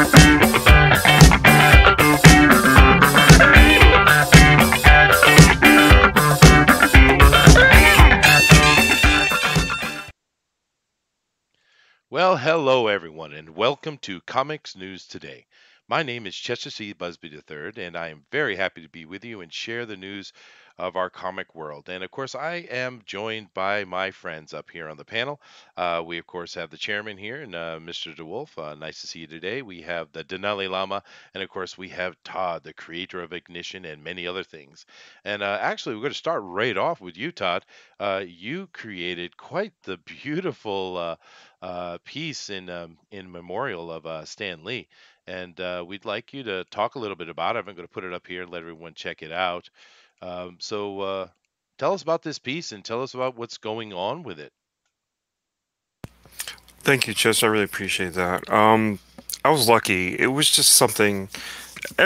Well, hello everyone, and welcome to Comics News Today. My name is Chester C. Busby III, and I am very happy to be with you and share the news of our comic world. And of course, I am joined by my friends up here on the panel. We, of course, have the chairman here, and Mr. DeWolf. Nice to see you today. We have the Denali Lama, and of course, we have Todd, the creator of Ignition and many other things. And actually, we're going to start right off with you, Todd. You created quite the beautiful piece in memorial of Stan Lee, and we'd like you to talk a little bit about it. I'm going to put it up here and let everyone check it out. So tell us about this piece and tell us about what's going on with it. Thank you, Chess. I really appreciate that. I was lucky. It was just something.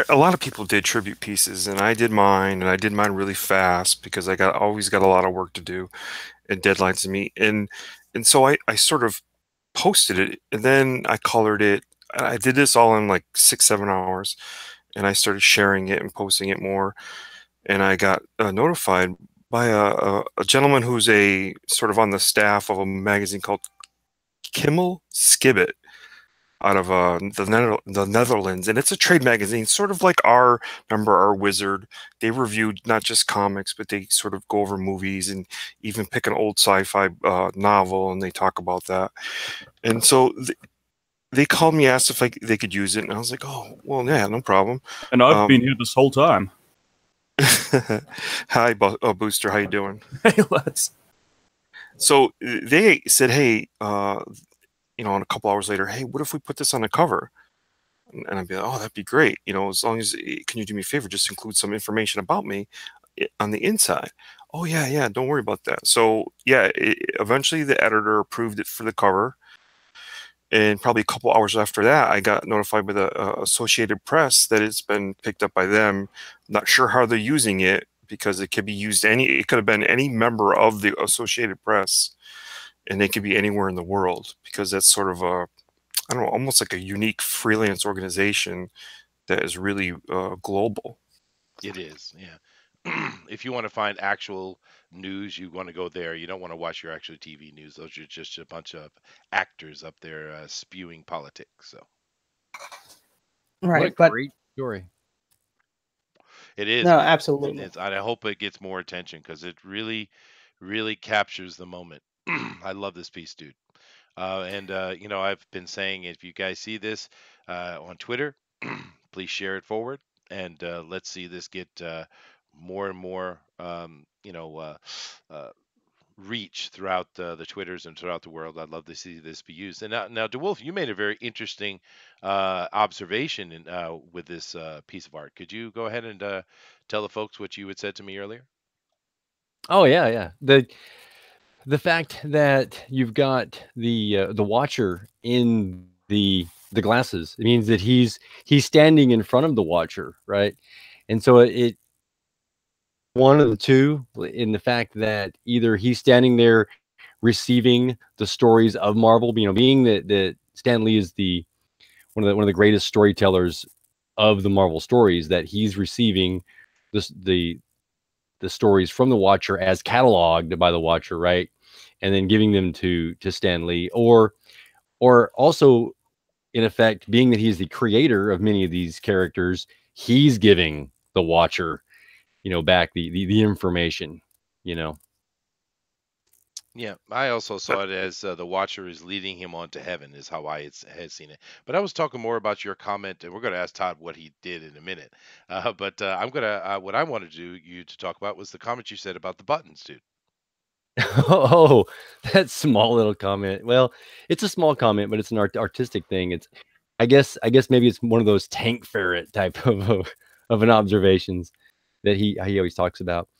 A lot of people did tribute pieces, and I did mine, and I did mine really fast because I always got a lot of work to do and deadlines to meet, and so I sort of posted it, and then I colored it. I did this all in like 6-7 hours, and I started sharing it and posting it more. And I got notified by a gentleman who's a sort of on the staff of a magazine called Kimmel Skibbet out of the Netherlands, and it's a trade magazine, sort of like our Wizard. They reviewed not just comics, but they sort of go over movies and even pick an old sci-fi novel, and they talk about that. And so they called me, asked if they could use it, and I was like, oh, well, yeah, no problem. And I've been here this whole time. Hi, Booster, how you doing? Hey, Les. So they said, hey, and a couple hours later, hey, what if we put this on the cover? And I'd be like, oh, that'd be great. As long as, can you do me a favor, just include some information about me on the inside? Oh, yeah, don't worry about that. So, yeah, eventually the editor approved it for the cover. And probably a couple hours after that, I got notified by the Associated Press that it's been picked up by them. Not sure how they're using it, because it could be used it could have been any member of the Associated Press, and they could be anywhere in the world, because that's sort of I don't know, almost like a unique freelance organization that is really global. It is, yeah. If you want to find actual news, you want to go there. You don't want to watch your actual TV news. Those are just a bunch of actors up there spewing politics. So, right, what a great story. It is. No, absolutely. I hope it gets more attention, because it really, really captures the moment. I love this piece, dude. I've been saying, if you guys see this on Twitter, please share it forward, and let's see this get more and more, reach throughout the Twitters and throughout the world. I'd love to see this be used. And now, DeWolf, you made a very interesting observation with this piece of art. Could you go ahead and tell the folks what you had said to me earlier? Oh yeah. The fact that you've got the Watcher in the glasses, it means that he's standing in front of the Watcher, right? And so it one of the two, in the fact that either he's standing there receiving the stories of Marvel, being that Stan Lee is one of the greatest storytellers of the Marvel stories, that he's receiving the stories from the Watcher as cataloged by the Watcher, right? And then giving them to Stan Lee, or also, in effect, being that he's the creator of many of these characters, he's giving the Watcher, back the information, Yeah, I also saw it as the Watcher is leading him on to heaven, is how I had seen it. But I was talking more about your comment, and we're going to ask Todd what he did in a minute. But I'm going to, what I wanted you to talk about was the comment you said about the buttons, dude. Oh, that small little comment. Well, it's a small comment, but it's an artistic thing. It's, I guess maybe it's one of those tank ferret type of an observations that he always talks about.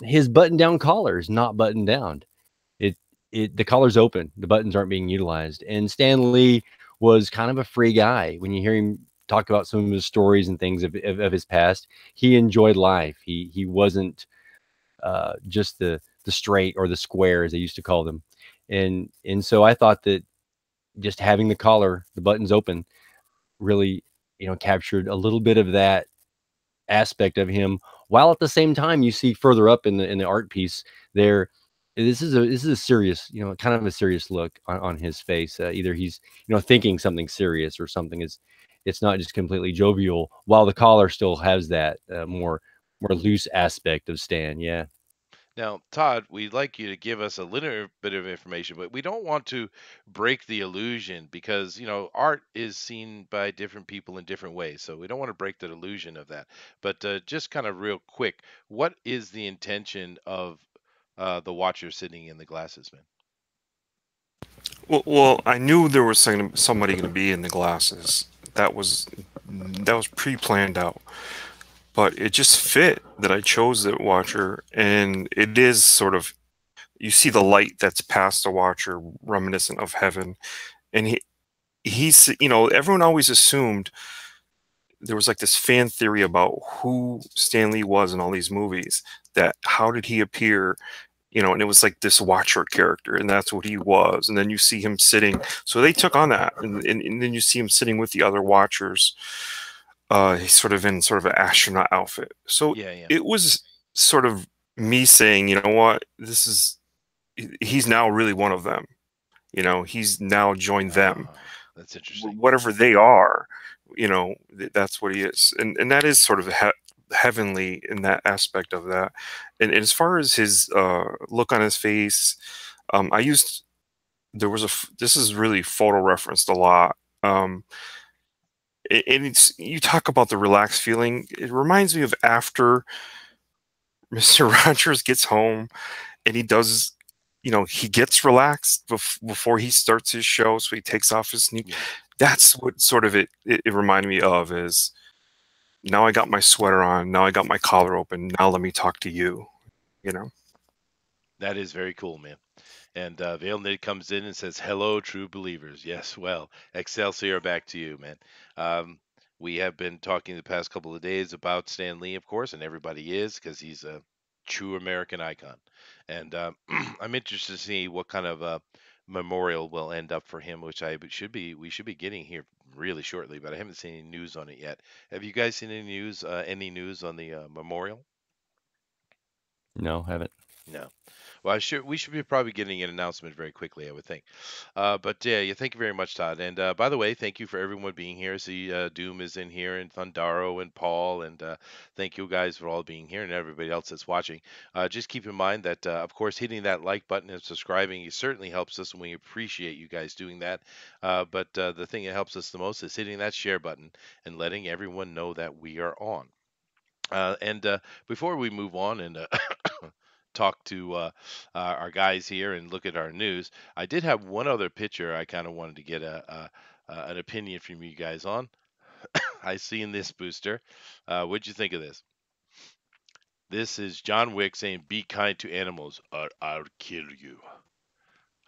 His button-down collar is not buttoned down. The collar's open. The buttons aren't being utilized. And Stan Lee was kind of a free guy. When you hear him talk about some of his stories and things of his past, he enjoyed life. He wasn't just the straight or the square, as they used to call them. And so I thought that just having the collar, the buttons open, really, captured a little bit of that aspect of him, while at the same time you see further up in the art piece there, this is a serious, kind of a serious look on his face. Either he's, thinking something serious, or something is, it's not just completely jovial, while the collar still has that more loose aspect of Stan. Yeah. Now, Todd, we'd like you to give us a little bit of information, but we don't want to break the illusion because, art is seen by different people in different ways. So we don't want to break the illusion of that. But just kind of real quick, what is the intention of the watcher sitting in the glasses, man? Well, I knew there was somebody going to be in the glasses. That was pre-planned out, but it just fit that I chose the Watcher, and it is sort of, you see the light that's past the Watcher, reminiscent of heaven, and he's everyone always assumed there was like this fan theory about who Stan Lee was in all these movies. That how did he appear? And it was like this Watcher character, and that's what he was. And then you see him sitting. So they took on that, and then you see him sitting with the other Watchers. He's sort of in sort of an astronaut outfit. So Yeah. it was sort of me saying, you know what, he's now really one of them. He's now joined them. That's interesting. Whatever they are, that's what he is, and that is sort of heavenly in that aspect of that. And as far as his look on his face, this is really photo referenced a lot. And you talk about the relaxed feeling. It reminds me of after Mr. Rogers gets home and he does, he gets relaxed before he starts his show. So he takes off his sneakers. Yeah. That's what sort of it reminded me of, is now I got my sweater on. Now I got my collar open. Now let me talk to you, That is very cool, man. And Vale Knit comes in and says, "Hello, true believers." Yes, well, Excelsior, back to you, man. We have been talking the past couple of days about Stan Lee, of course, and everybody is, because he's a true American icon. And I'm interested to see what kind of memorial will end up for him, which we should be getting here really shortly, but I haven't seen any news on it yet. Have you guys seen any news? Any news on the memorial? No, haven't. No. Well, we should be probably getting an announcement very quickly, I would think. But yeah, thank you very much, Todd. And by the way, thank you for everyone being here. See, Doom is in here, and Thundaro and Paul, and thank you guys for all being here, and everybody else that's watching. Just keep in mind that, of course, hitting that like button and subscribing certainly helps us, and we appreciate you guys doing that. But the thing that helps us the most is hitting that share button and letting everyone know that we are on. And before we move on and talk to our guys here and look at our news, I did have one other picture I kind of wanted to get an opinion from you guys on. I seen this booster. What'd you think of this? This is John Wick saying, "Be kind to animals, or I'll kill you."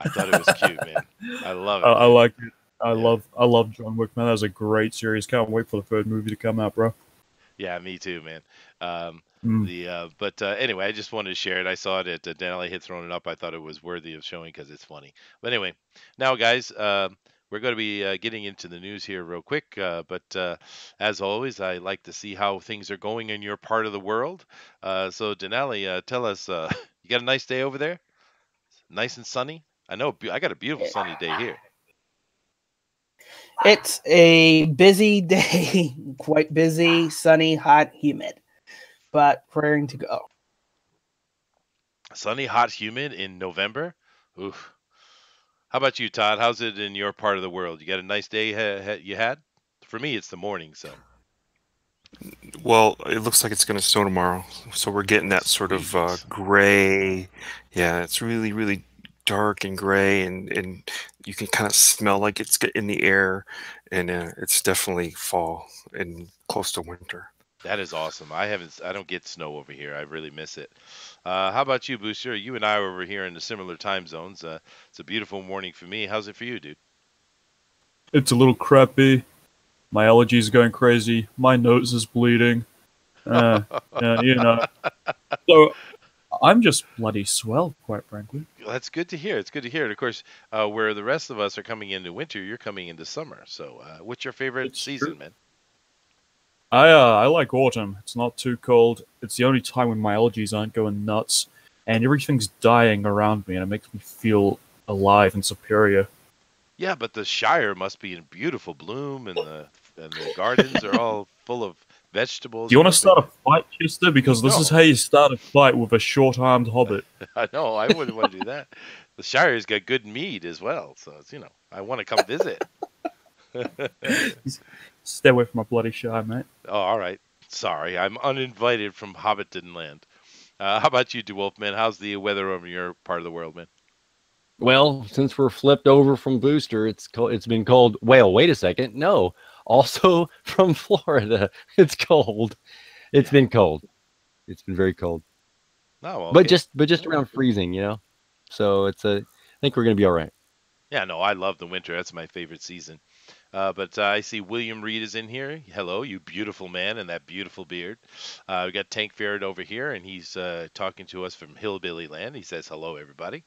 I thought it was cute, man. I love it. I like it. I Yeah. love John Wick, man. That was a great series. Can't wait for the third movie to come out, bro. Yeah, me too, man. Mm. But anyway, I just wanted to share it. I saw it at Denali had thrown it up. I thought it was worthy of showing because it's funny. But anyway, now guys, we're going to be getting into the news here real quick. But as always, I like to see how things are going in your part of the world. So Denali, tell us, you got a nice day over there? Nice and sunny? I know I got a beautiful sunny day here. It's a busy day, quite busy, sunny, hot, humid, but raring to go. Sunny, hot, humid in November? Oof. How about you, Todd? How's it in your part of the world? You got a nice day you had? For me, it's the morning, so. Well, it looks like it's going to snow tomorrow, so we're getting that sort of Sweet. gray. Yeah, it's really, really dark and gray, and you can kind of smell like it's in the air, and it's definitely fall and close to winter. That is awesome. I don't get snow over here. I really miss it. How about you, Booster? You and I are over here in the similar time zones. It's a beautiful morning for me. How's it for you, dude? It's a little crappy. My allergies are going crazy. My nose is bleeding. Yeah, you know. So I'm just bloody swell, quite frankly. Well, that's good to hear. It's good to hear. And of course, where the rest of us are coming into winter, you're coming into summer. So, what's your favorite It's true. season, man? I like autumn. It's not too cold. It's the only time when my allergies aren't going nuts, and everything's dying around me, and it makes me feel alive and superior. Yeah, but the Shire must be in beautiful bloom, and the gardens are all full of vegetables Do you and want to start a everything. fight, Chester? Because this is No, how you start a fight with a short-armed hobbit. I know I wouldn't want to do that. The Shire's got good mead as well, so it's, I want to come visit. Stay away from my bloody Shire, mate. Oh, all right. Sorry, I'm uninvited from Hobbiton land. How about you, DeWolf, man? How's the weather over your part of the world, man? Well, since we're flipped over from Booster, it's been cold. Well, wait a second. No, also from Florida, it's cold. It's Yeah. been cold. It's been very cold. Oh, But okay. just around freezing, you know. So I think we're gonna be all right. Yeah, no, I love the winter. That's my favorite season. But I see William Reed is in here. Hello, you beautiful man and that beautiful beard. We got Tank Ferret over here, and he's talking to us from Hillbilly Land. He says hello, everybody.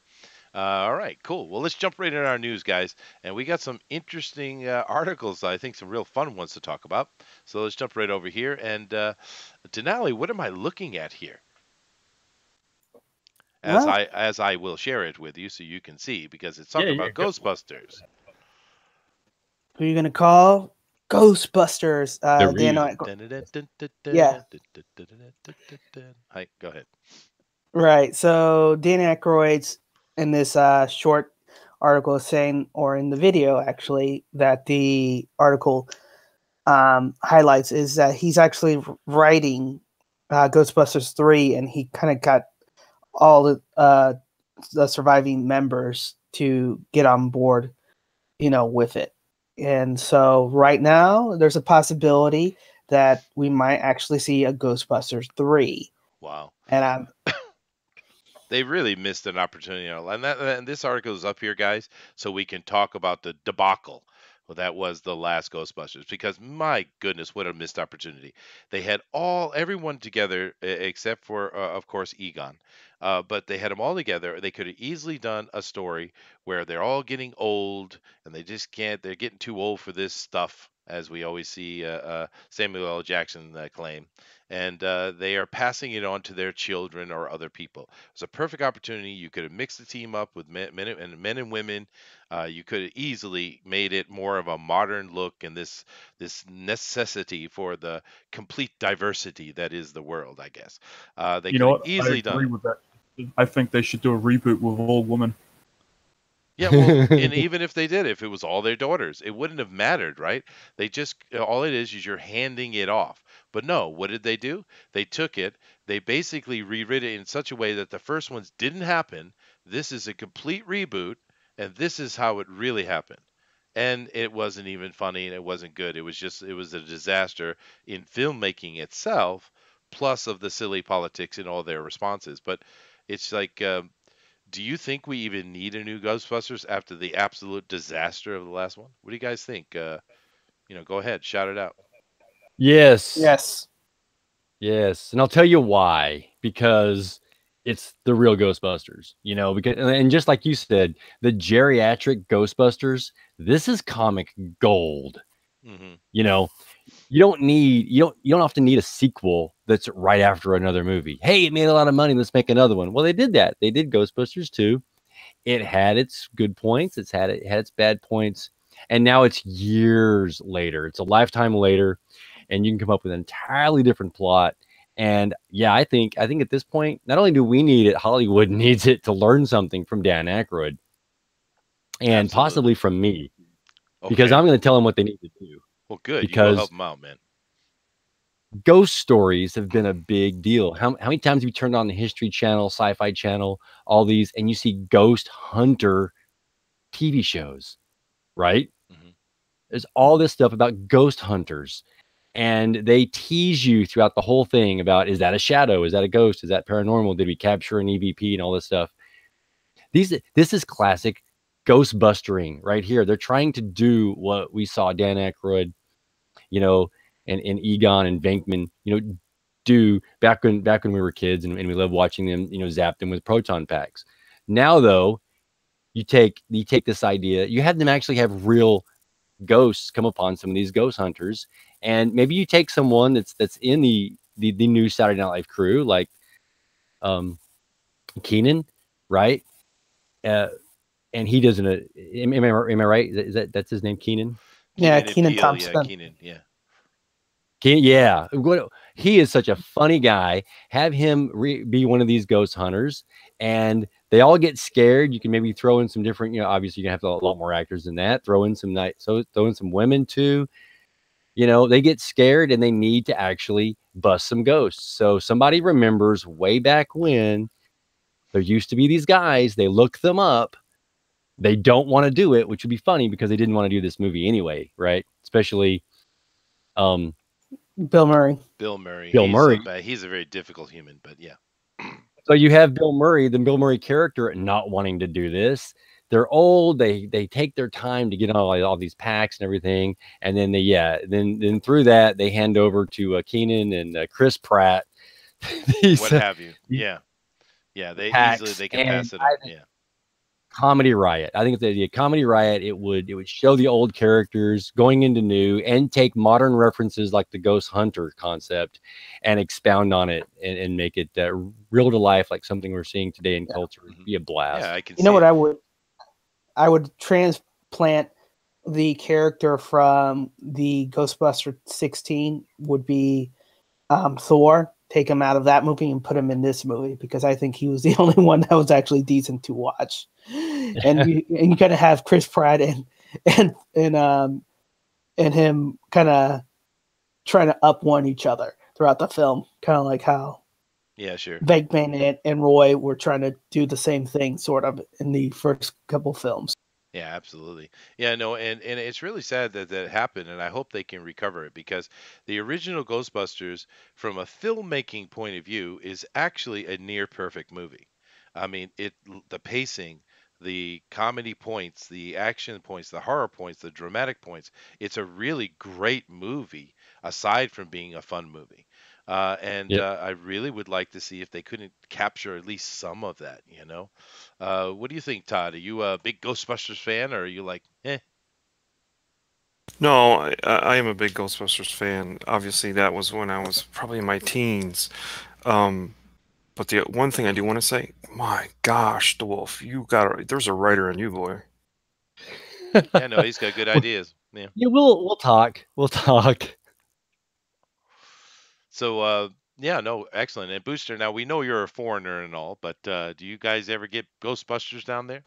All right, cool. Well, let's jump right into our news, guys. And we got some interesting articles, I think some real fun ones to talk about. So let's jump right over here. And Denali, what am I looking at here? Well, As I will share it with you so you can see, because it's Yeah, talking yeah. about Ghostbusters. who are you gonna call? Ghostbusters. The Dan, real. yeah, Hi, go ahead. right. So Dan Aykroyd's in this short article is saying, or in the video actually, that the article highlights is that he's actually writing Ghostbusters 3, and he kind of got all the surviving members to get on board, with it. And so right now, there's a possibility that we might actually see a Ghostbusters 3. Wow. And I'm They really missed an opportunity. And this article is up here, guys, so we can talk about the debacle. Well, that was the last Ghostbusters, because my goodness, what a missed opportunity. They had everyone together except for, of course, Egon. But they had them all together. They could have easily done a story where they're all getting old and they just can't, they're getting too old for this stuff, as we always see Samuel L. Jackson claim. And they are passing it on to their children or other people. It's a perfect opportunity. You could have mixed the team up with men and women. You could have easily made it more of a modern look, and this necessity for the complete diversity that is the world, I guess. They You could know have what? I easily done agree it. with that. I think they should do a reboot with all women. Yeah, well, and even if they did, if it was all their daughters, it wouldn't have mattered, right? They just, all it is you're handing it off. But no, what did they do? They took it, they basically rewrote it in such a way that the first ones didn't happen. This is a complete reboot, and this is how it really happened. And it wasn't even funny, and it wasn't good. It was a disaster in filmmaking itself, plus of the silly politics in all their responses. But it's like, do you think we even need a new Ghostbusters after the absolute disaster of the last one? What do you guys think? Go ahead, shout it out. Yes. yes, Yes, and I'll tell you why. Because it's the real Ghostbusters, and just like you said, the geriatric Ghostbusters, this is comic gold. Hmm. You know, you don't often need a sequel that's right after another movie. Hey, it made a lot of money, let's make another one. Well, they did that. They did Ghostbusters 2. It had its good points, it had its bad points, and now it's years later. It's a lifetime later, and you can come up with an entirely different plot. And yeah, I think at this point, not only do we need it, Hollywood needs it to learn something from Dan Aykroyd and Absolutely. possibly from me, because Okay. I'm going to tell them what they need to do. Well, good. You go help Because them out, man. ghost stories have been a big deal. How many times have you turned on the History Channel, Sci-Fi Channel, all these, and you see ghost hunter TV shows, right? Hmm. There's all this stuff about ghost hunters, and they tease you throughout the whole thing about, is that a shadow? Is that a ghost? Is that paranormal? Did we capture an EVP and all this stuff? This is classic ghostbustering right here. They're trying to do what we saw Dan Aykroyd, you know, and Egon and Venkman, do back when we were kids, and we loved watching them, zap them with proton packs. Now though, you take this idea, you have them actually have real ghosts come upon some of these ghost hunters, and maybe you take someone that's in the new Saturday Night Live crew, like um Keenan, right? Uh, and he doesn't. Am I right? That's his name, Keenan? Yeah, Keenan and Keenan Peele, yeah, Thompson. Keenan, yeah. Yeah. He is such a funny guy. Have him be one of these ghost hunters, and they all get scared. You can maybe throw in some different, obviously you're gonna have a lot more actors than that. Throw in some women too. They get scared and they need to actually bust some ghosts. So somebody remembers way back when there used to be these guys. They look them up. They don't want to do it, which would be funny because they didn't want to do this movie anyway, right? Especially um, Bill Murray. Bill Murray. Bill Murray. He's a very difficult human, but yeah. So you have Bill Murray, the Bill Murray character, not wanting to do this. They're old. They take their time to get on all these packs and everything, and then then through that they hand over to Keenan and Chris Pratt. What have you? Yeah, yeah. They easily can pass it up. Yeah. Comedy Riot. I think it's the Comedy Riot. It would show the old characters going into new and take modern references like the Ghost Hunter concept and expound on it and make it real to life, like something we're seeing today in culture. It'd be a blast. Yeah, I can. You know what I would transplant the character from the Ghostbusters 16 would be Thor. Take him out of that movie and put him in this movie because I think he was the only one that was actually decent to watch. And you kind of have Chris Pratt and him kind of trying to up one each other throughout the film, kind of like how sure. Venkman and Roy were trying to do the same thing, sort of, in the first couple films. Yeah, absolutely. Yeah, no, and it's really sad that happened, and I hope they can recover it because the original Ghostbusters, from a filmmaking point of view, is actually a near perfect movie. I mean, the pacing, the comedy points, the action points, the horror points, the dramatic points. It's a really great movie, aside from being a fun movie. I really would like to see if they couldn't capture at least some of that, what do you think, Todd? Are you a big Ghostbusters fan, or are you like, eh? No, I am a big Ghostbusters fan. Obviously, that was when I was probably in my teens. But the one thing I do want to say, my gosh, DeWolf, there's a writer in you, boy. Yeah, no, he's got good ideas. Yeah. Yeah, we'll talk. We'll talk. So, yeah, no, excellent. And Booster, now we know you're a foreigner and all, but do you guys ever get Ghostbusters down there?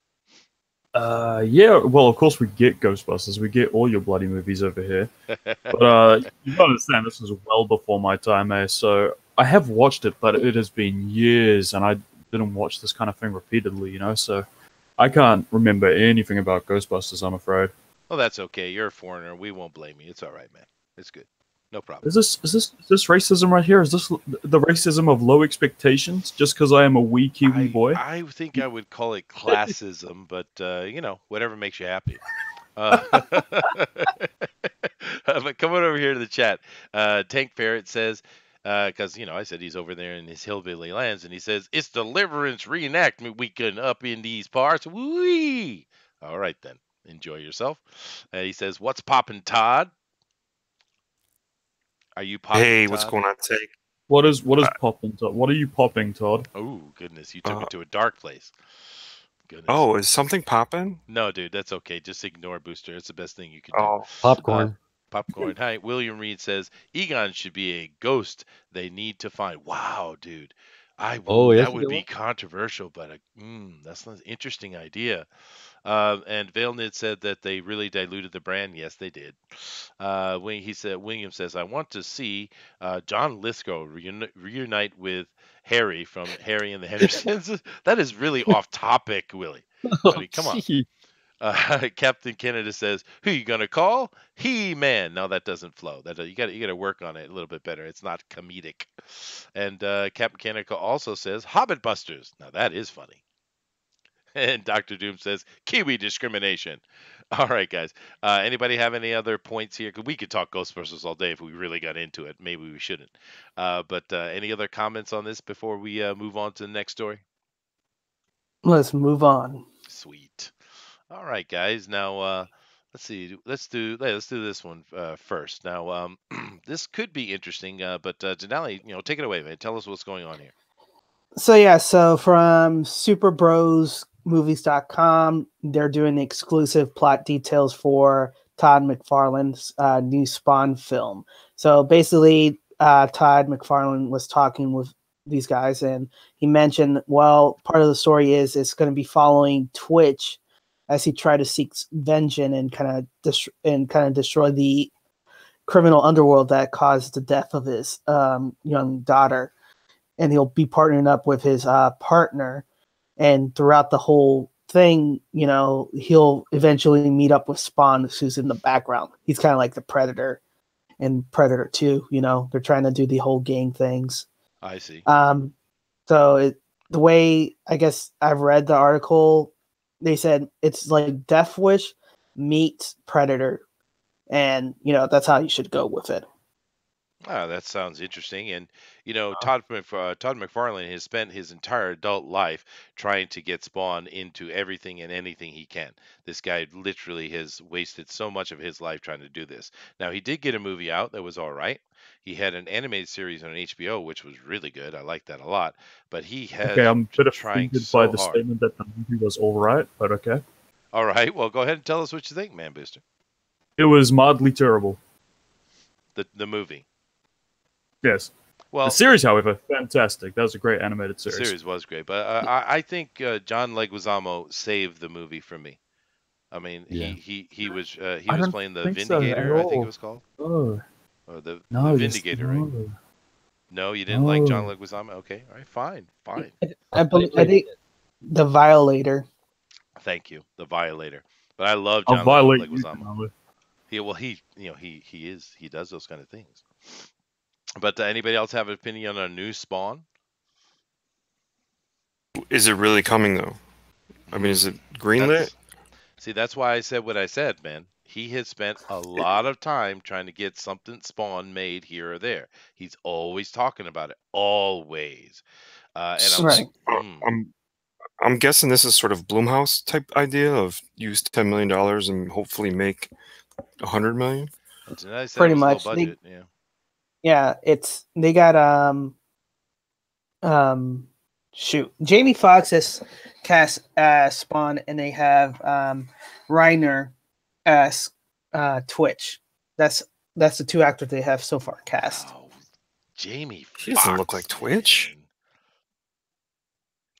Yeah, well, of course we get Ghostbusters. We get all your bloody movies over here. But you gotta understand, this was well before my time, eh? So I have watched it, but it has been years, and I didn't watch this kind of thing repeatedly, So I can't remember anything about Ghostbusters, I'm afraid. Oh, that's okay. You're a foreigner. We won't blame you. It's all right, man. It's good. No problem. Is this racism right here? Is this the racism of low expectations? Just because I am a wee Kiwi boy? I think I would call it classism, but whatever makes you happy. But come on over here to the chat. Tank Ferret says, because I said he's over there in his hillbilly lands, and he says it's Deliverance reenactment weekend up in these parts. Woo! All right then, enjoy yourself. He says, "What's poppin', Todd? Are you popping?" Hey, Todd? what's going on, Tank? What is popping, Todd? What are you popping, Todd? Oh goodness, you took it to a dark place. Goodness. Oh, is something popping? No, dude, that's okay. Just ignore Booster. It's the best thing you can do. Oh, Popcorn. Popcorn. Hi, William Reed says Egon should be a ghost they need to find. Wow, dude. That would be controversial, but that's an interesting idea. And Valenid said that they really diluted the brand. Yes, they did. William says, I want to see John Lithgow reunite with Harry from Harry and the Hendersons. That is really off topic, Willie. Buddy, come on. Captain Canada says, "Who you gonna call? He-Man." No, that doesn't flow. You got to work on it a little bit better. It's not comedic. And Captain Canada also says, "Hobbit Busters." Now that is funny. And Dr. Doom says, Kiwi discrimination. All right, guys. Anybody have any other points here? 'Cause we could talk Ghostbusters all day if we really got into it. Maybe we shouldn't. But any other comments on this before we move on to the next story? Let's move on. Sweet. All right, guys. Now, let's see. Let's do this one first. Now, this could be interesting. But Denali, take it away, man. Tell us what's going on here. So yeah, so from superbrosmovies.com, they're doing the exclusive plot details for Todd McFarlane's new Spawn film. So basically, Todd McFarlane was talking with these guys, and he mentioned, well, part of the story is it's going to be following Twitch as he tried to seek vengeance and kind of destroy the criminal underworld that caused the death of his young daughter. And he'll be partnering up with his partner, and throughout the whole thing, he'll eventually meet up with Spawn, who's in the background. He's kind of like the Predator and Predator 2. They're trying to do the whole gang things. I see. So the way I guess I've read the article, they said it's like Death Wish meets Predator, and that's how you should go with it. That sounds interesting. And, Todd McFarlane has spent his entire adult life trying to get Spawn into everything and anything he can. This guy literally has wasted so much of his life trying to do this. Now, he did get a movie out that was all right. He had an animated series on HBO, which was really good. I liked that a lot. But he has Okay, I'm a bit trying offended so by the hard. statement that the movie was all right, but okay. All right. Well, go ahead and tell us what you think, Man Booster. It was mildly terrible. The movie. Yes. Well, The series, however, fantastic. That was a great animated the series. series was great, but I think John Leguizamo saved the movie for me. I mean, Yeah. he was I was don't playing the think so at Vindicator, I think it all. was called, Oh, or the no, Vindicator, right? no. No, you didn't like John No. Leguizamo. Okay, all right, fine. I think the Violator. Thank you, the Violator. But I love I'll John violate you, Leguizamo. Denali. He does those kind of things. But anybody else have an opinion on a new Spawn? Is it really coming though? I mean, is it greenlit? That's why I said what I said, man. He has spent a lot of time trying to get something Spawn made here or there. He's always talking about it, always. And I'm Right. like, I'm guessing this is sort of Blumhouse type idea of use $10 million and hopefully make $100 million. did I say Pretty it was low much. budget? Yeah. Yeah, they got Jamie Foxx as cast as Spawn, and they have Reiner as Twitch. That's the two actors they have so far cast. Oh, Jamie Foxx. He doesn't look like Twitch. man.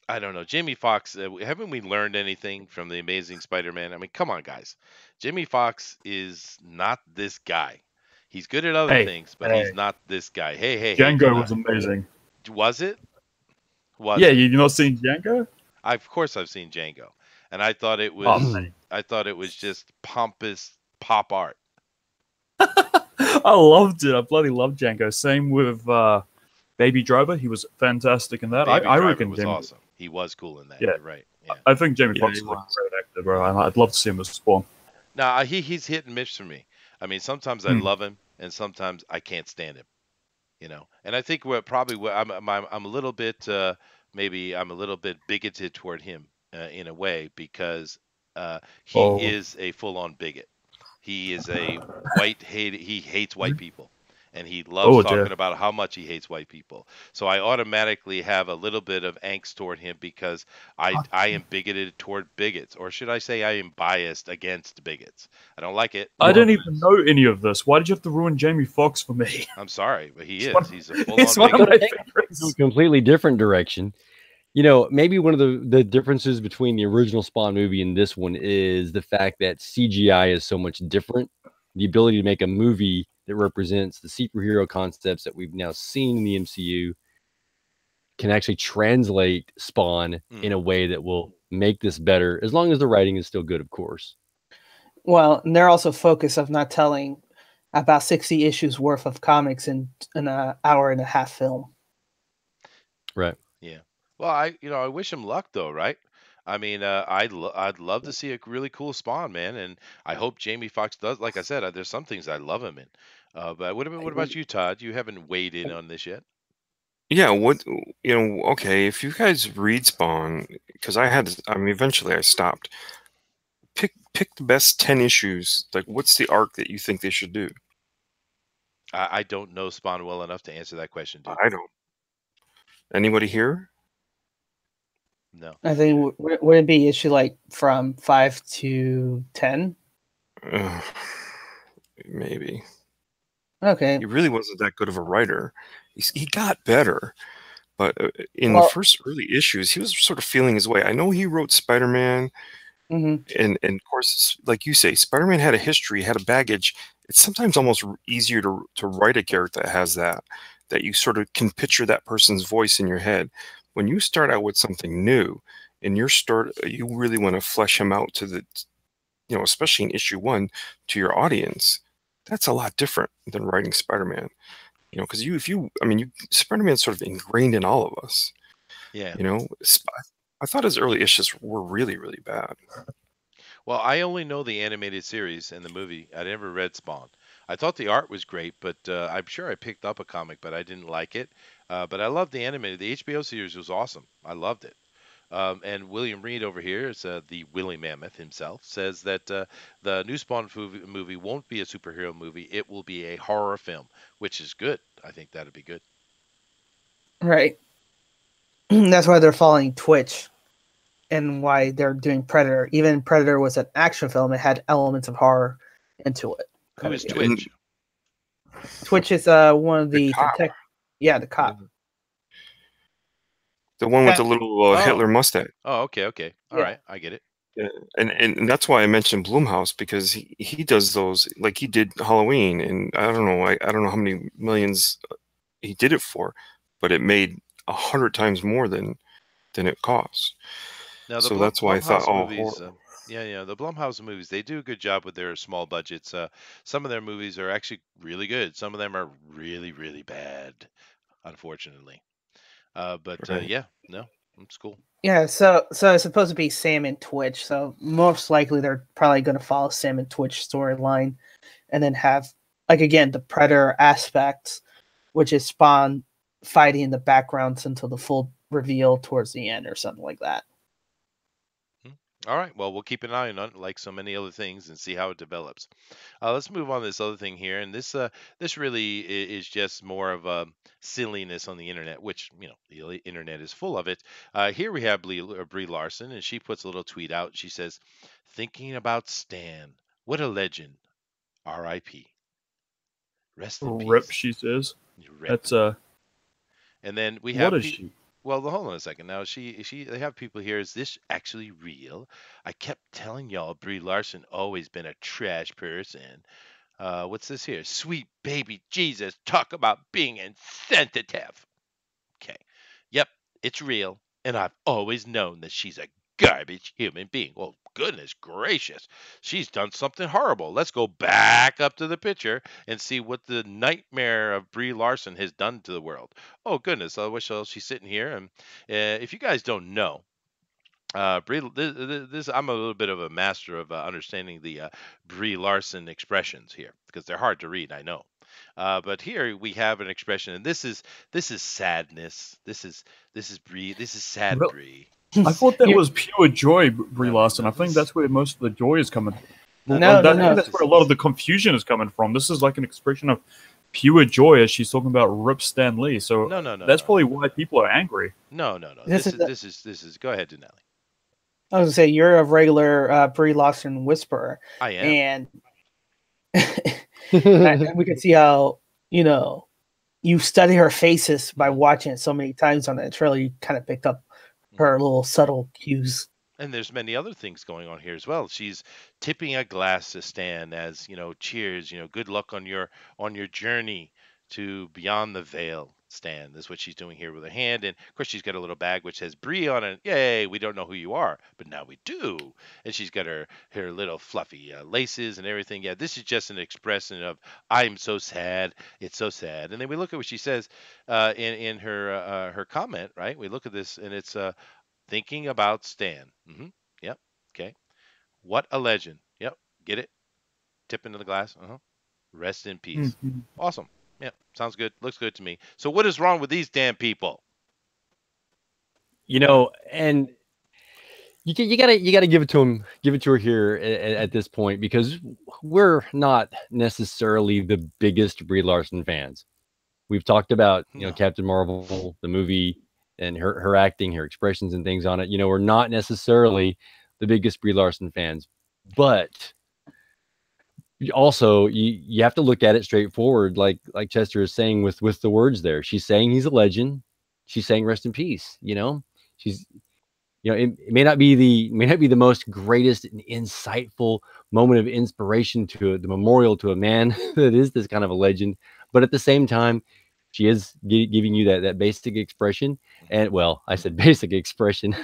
I don't know. Jamie Foxx, haven't we learned anything from The Amazing Spider-Man? I mean, come on, guys. Jamie Foxx is not this guy. He's good at other things, but he's not this guy. Hey. Django was amazing. Was it? Was Yeah, it? you not seen Django? Of course I've seen Django. And I thought it was Oh, man. just pompous pop art. I loved it. I bloody loved Django. Same with Baby Driver. He was fantastic in that. Baby I Driver reckon was Jamie, awesome. He was cool in that. Yeah. You're right. Yeah. I think Jamie Yeah, Foxx he is a was. great actor, bro. And I'd love to see him as Spawn. Now he's hit and miss for me. I mean, sometimes I love him, and sometimes I can't stand him. And I think I'm a little bit maybe I'm a little bit bigoted toward him in a way because he is a full-on bigot. He is a he hates white people, and he loves talking about how much he hates white people. So I automatically have a little bit of angst toward him because I am bigoted toward bigots, or should I say I am biased against bigots. I don't like it. I don't even know any of this. Why did you have to ruin Jamie Foxx for me? I'm sorry, but he is. He's a It's full-on one of bigot. my Go favorites. a completely different direction. Maybe one of the differences between the original Spawn movie and this one is the fact that CGI is so much different. The ability to make a movie that represents the superhero concepts that we've now seen in the MCU can actually translate Spawn in a way that will make this better, as long as the writing is still good, of course. Well, and they're also focused of not telling about 60 issues worth of comics in an hour and a half film. Right. Yeah. Well, I wish him luck though, right? I mean, I'd love to see a really cool Spawn, man, and I hope Jamie Foxx does. Like I said, there's some things I love him in. But what about you, Todd? You haven't weighed in on this yet. Yeah, okay, if you guys read Spawn, because I mean, eventually I stopped. Pick the best 10 issues. Like, what's the arc that you think they should do? I don't know Spawn well enough to answer that question, dude. I don't. Anybody here? No. I think would it be issue like from 5 to 10? Maybe. Okay. He really wasn't that good of a writer. He got better, but in the Well, first early issues, he was sort of feeling his way. I know he wrote Spider-Man, mhm. and of course, like you say, Spider-Man had a history, had a baggage. It's sometimes almost easier to write a character that has that you sort of can picture that person's voice in your head. When you start out with something new, and you really want to flesh him out to especially in issue 1 to your audience. That's a lot different than writing Spider-Man. Because Spider-Man's sort of ingrained in all of us. Yeah. I thought his early issues were really, really bad. Well, I only know the animated series and the movie. I never read Spawn. I thought the art was great, but I'm sure I picked up a comic, but I didn't like it. But I loved the animated. The HBO series was awesome. I loved it. And William Reed over here is the Willy Mammoth himself, says that the new Spawn movie won't be a superhero movie. It will be a horror film, which is good. I think that'd be good. Right. That's why they're following Twitch and why they're doing Predator. Even Predator was an action film. It had elements of horror into it. Who is Yeah. Twitch? Twitch is one of the cop. the cop. The one with the Yeah. little Oh. Hitler mustache. Oh, okay. All Yeah. right, I get it. Yeah. And that's why I mentioned Blumhouse, because he does those, like he did Halloween, and I don't know how many millions he did it for, but it made 100 times more than it cost. Now the So that's why I thought, Blumhouse movies, horror. the Blumhouse movies, they do a good job with their small budgets. Some of their movies are actually really good. Some of them are really, really bad, unfortunately. But Right. yeah, no, it's cool. Yeah, so it's supposed to be Sam and Twitch. So most likely they're probably going to follow Sam and Twitch storyline, and then have like again the Predator aspects, which is Spawn fighting in the backgrounds until the full reveal towards the end or something like that. All right, well, we'll keep an eye on it, like so many other things, and see how it develops. Let's move on to this other thing here, and this really is just more of a silliness on the internet, which the internet is full of it. Here we have Brie Larson, and she puts a little tweet out. She says, "Thinking about Stan, what a legend. R.I.P. Rest in Rip, peace." she says. Rip. That's And then we what have is she? well, hold on a second. Now, they have people here. Is this actually real? I kept telling y'all, Brie Larson always been a trash person. What's this here? Sweet baby Jesus, talk about being insensitive. Okay. Yep, it's real, and I've always known that she's a garbage human being. Well, goodness gracious, she's done something horrible. Let's go back up to the picture and see what the nightmare of Brie Larson has done to the world. Oh goodness, I wish she's sitting here. And if you guys don't know, Brie, this I'm a little bit of a master of understanding the Brie Larson expressions here because they're hard to read. I know, but here we have an expression, and this is sadness. This is Brie. This is sad Well, Brie. I thought that You- was pure joy, Brie No, Larson. no, I think this- that's where most of the joy is coming. No, No, I no. think that's where a lot of the confusion is coming from. This is like an expression of pure joy as she's talking about Rip Stan Lee. So No, that's no. probably why people are angry. No. This This is. Go ahead, Denali. I was gonna say you're a regular Brie Larson whisperer, I am. and we can see how you study her faces by watching it so many times on that trailer. You kind of picked up her little subtle cues. And there's many other things going on here as well. She's tipping a glass to Stan as, cheers, good luck on your journey to beyond the veil, Stan. That's what she's doing here with her hand. And of course she's got a little bag which says Brie on it. Yay, we don't know who you are, but now we do. And she's got her little fluffy laces and everything. Yeah, this is just an expression of I'm so sad. It's so sad. And then we look at what she says in her comment, right? We look at this and it's Thinking about Stan. Yep. Okay. What a legend. Yep. Get it? Tip into the glass. Rest in peace. Mhm. Awesome. Yep. Sounds good. Looks good to me. So what is wrong with these damn people? You know, and you gotta give it to him, give it to her here at this point, because we're not necessarily the biggest Brie Larson fans. We've talked about, No. Captain Marvel, the movie, and her acting, her expressions and things on it. We're not necessarily the biggest Brie Larson fans, but also you have to look at it straightforward, like Chester is saying with the words there. She's saying he's a legend. She's saying rest in peace. She's it may not be the most greatest and insightful moment of inspiration to the memorial to a man that is this kind of a legend, but at the same time, she is giving you that basic expression. And well, I said basic expression.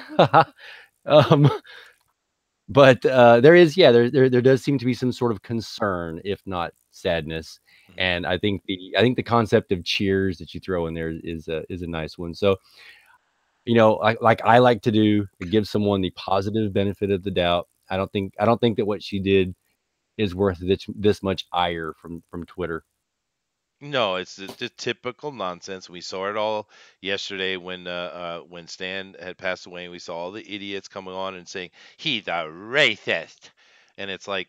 um, but there does seem to be some sort of concern, if not sadness. And I think the concept of cheers that you throw in there is a nice one. So I like to do, give someone the positive benefit of the doubt. I don't think that what she did is worth this much ire from Twitter. No, it's the typical nonsense. We saw it all yesterday when Stan had passed away, and we saw all the idiots coming on and saying he's a racist, and it's like,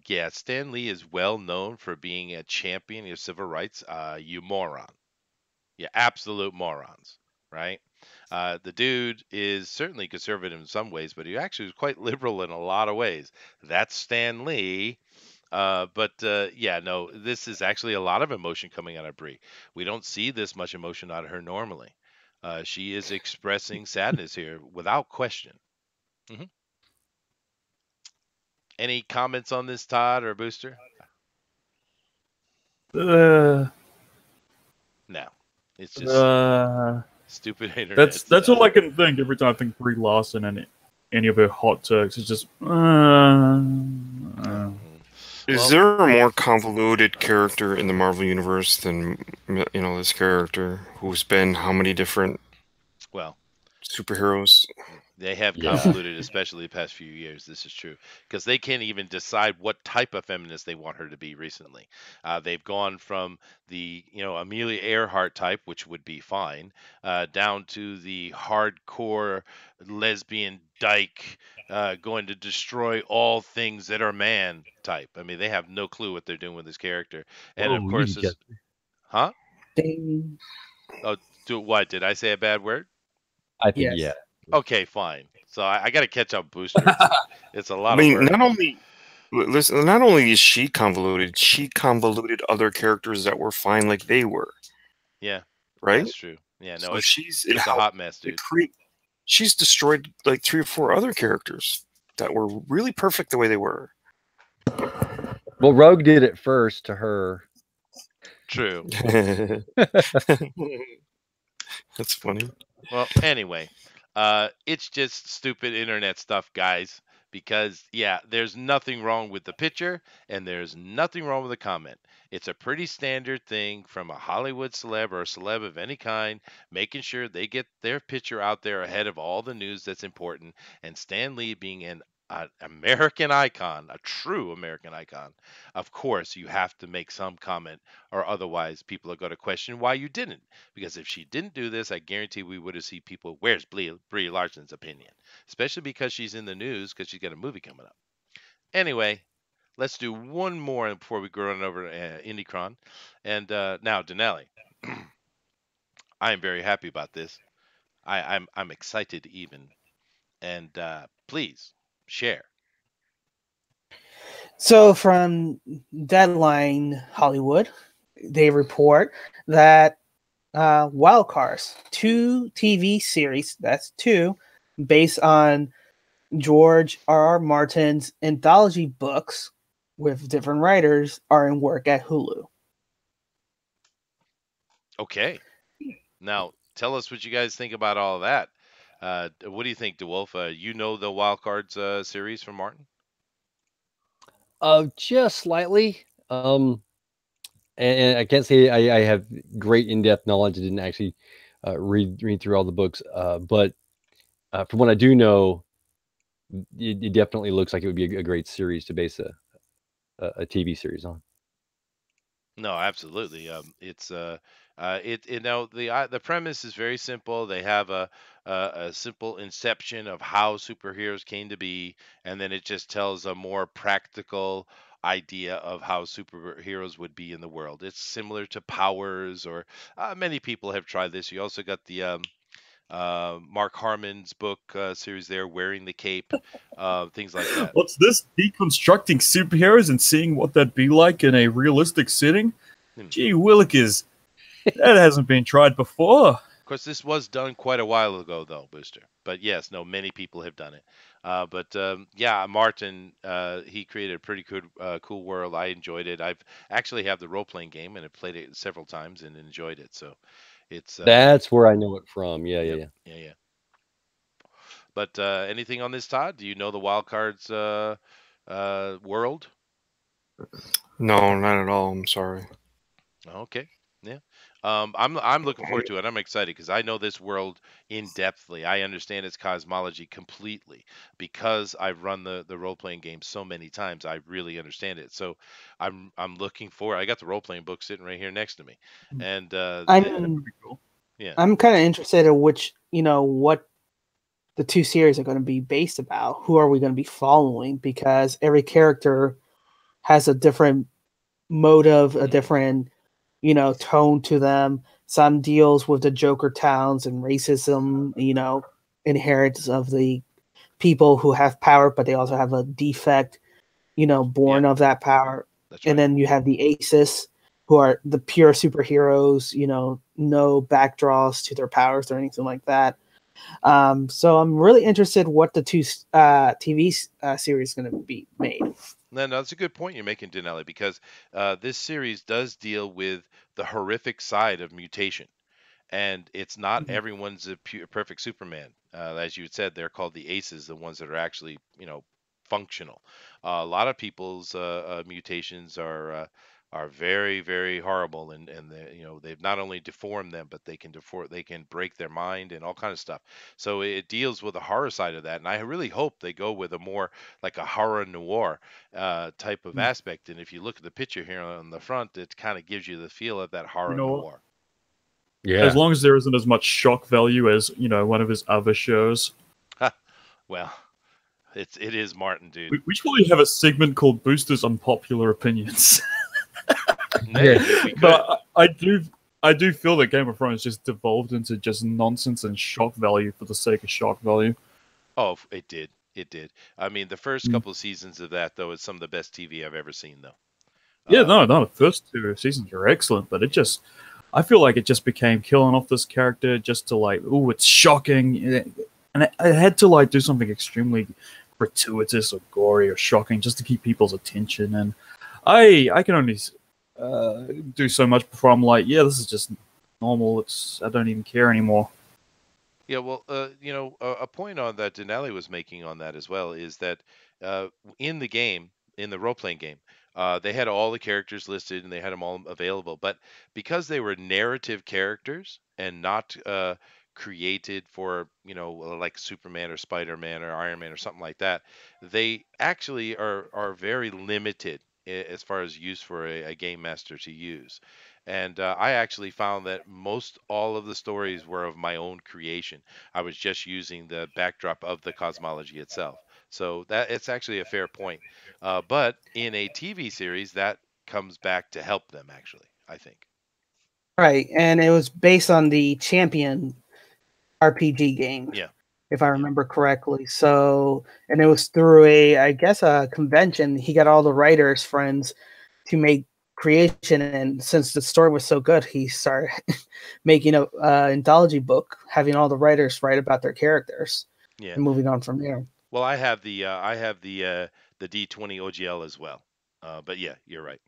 yeah, Stan Lee is well known for being a champion of civil rights. You moron, you absolute morons, right? The dude is certainly conservative in some ways, but he actually was quite liberal in a lot of ways. That's Stan Lee. But yeah, no, this is actually a lot of emotion coming out of Brie. We don't see this much emotion out of her normally. She is expressing sadness here without question. hmm Any comments on this, Todd or Booster? Uh, No, it's just uh, stupid internet that's stuff. all I can think every time I think Brie Larson and any of her hot takes. It's just. Is Well, there a more convoluted character in the Marvel universe than this character who's been how many different well, superheroes? they have Yeah. convoluted, especially the past few years. This is true because they can't even decide what type of feminist they want her to be. Recently, they've gone from the Amelia Earhart type, which would be fine, down to the hardcore lesbian dyke, going to destroy all things that are man type. I mean, they have no clue what they're doing with this character, and of Whoa, course, easy, this, Chester. huh? Ding. Oh, what did I say a bad word? I think Yes. yeah. Okay, fine. So I got to catch up, Booster. It's a I lot of mean, work. listen, not only is she convoluted other characters that were fine like they were, Yeah, right? that's true. Yeah, no, So it's a hot mess, dude. She's destroyed like 3 or 4 other characters that were really perfect the way they were. Well, Rogue did it first to her. True. That's funny. Well, anyway, it's just stupid internet stuff, guys. Because yeah, there's nothing wrong with the picture, and there's nothing wrong with the comment. It's a pretty standard thing from a Hollywood celeb or a celeb of any kind, making sure they get their picture out there ahead of all the news that's important. And Stan Lee being an American icon, a true American icon, of course you have to make some comment, or otherwise people are going to question why you didn't. Because if she didn't do this, I guarantee we would have seen people, where's Brie Larson's opinion? Especially because she's in the news because she's got a movie coming up. Anyway, let's do one more before we go on over to Indy Cron. And now, Denali, I am very happy about this. I'm excited even. And please share. So from Deadline Hollywood, they report that Wild Cars, 2 TV series, that's 2, based on George R.R. Martin's anthology books with different writers, are in work at Hulu. Okay. Now, tell us what you guys think about all of that. What do you think, DeWolf? You know the Wild Cards series from Martin? Just slightly. And I can't say I have great in-depth knowledge. I didn't actually read through all the books, but from what I do know, it definitely looks like it would be a great series to base a TV series on. No, absolutely. The premise is very simple. They have a simple inception of how superheroes came to be, and then it just tells a more practical idea of how superheroes would be in the world. It's similar to Powers, or many people have tried this. You also got the Mark Harmon's book series there, Wearing the Cape, things like that. What's this? Deconstructing superheroes and seeing what that'd be like in a realistic setting? Hmm. Gee willikers, that hasn't been tried before. Of course, this was done quite a while ago, though, Booster. But yes, no, many people have done it. Yeah, Martin, he created a pretty good, cool world. I enjoyed it. I've actually have the role playing game and have played it several times and enjoyed it. So it's That's where I know it from. Yeah, yep, yeah, yeah. yeah. But anything on this, Todd? Do you know the wild cards world? No, not at all. I'm sorry. Okay. Yeah. I'm looking forward to it. I'm excited because I know this world in depthly. I understand its cosmology completely because I've run the role playing game so many times. I really understand it. So I'm looking forward. I got the role playing book sitting right here next to me, and I'm Cool. yeah, I'm kind of interested in which what the two series are going to be based about. Who are we going to be following? Because every character has a different motive, a different tone to them. Some deals with the Joker towns and racism, inherits of the people who have power, but they also have a defect, born Yeah. of that power. that's And right. then you have the Aces, who are the pure superheroes, no backdraws to their powers or anything like that. So I'm really interested what the two TV series is going to be made. No, that's a good point you're making, Denali, because this series does deal with the horrific side of mutation. And it's not everyone's a perfect Superman. As you had said, they're called the aces, the ones that are actually, functional. A lot of people's mutations are very, very horrible, and they've not only deformed them, but they can break their mind and all kind of stuff. So it deals with the horror side of that, and I really hope they go with a more like a horror noir type of aspect. And if you look at the picture here on the front, it kind of gives you the feel of that You horror know what? noir. Yeah. As long as there isn't as much shock value as one of his other shows. Well, it is Martin, dude. We should probably have a segment called Boosters Unpopular Opinions. Nay, we could. But I do feel that Game of Thrones just devolved into just nonsense and shock value for the sake of shock value. Oh, it did. It did. I mean, the first couple of seasons of that, though, is some of the best TV I've ever seen, though. Yeah, no, the first two seasons are excellent, but I feel like it just became killing off this character just to it's shocking, and it had to do something extremely gratuitous or gory or shocking just to keep people's attention. And I can only do so much before I'm like, yeah, this is just normal. I don't even care anymore. Yeah, well, a point on that Denali was making on that as well is that in the game, in the role-playing game, they had all the characters listed and they had them all available. But because they were narrative characters and not created for, like Superman or Spider-Man or Iron Man or something like that, they actually are very limited as far as use for a game master to use. And I actually found that most all of the stories were of my own creation. I was just using the backdrop of the cosmology itself. So that it's actually a fair point. But in a TV series, that comes back to help them, actually, I think. Right, and it was based on the Champion RPG game, Yeah. if I remember correctly. So, and it was through I guess, a convention. He got all the writers friends to make creation, and since the story was so good, he started making a anthology book, having all the writers write about their characters, Yeah. and moving on from there. Well, I have the D20 OGL as well. But yeah, you're right.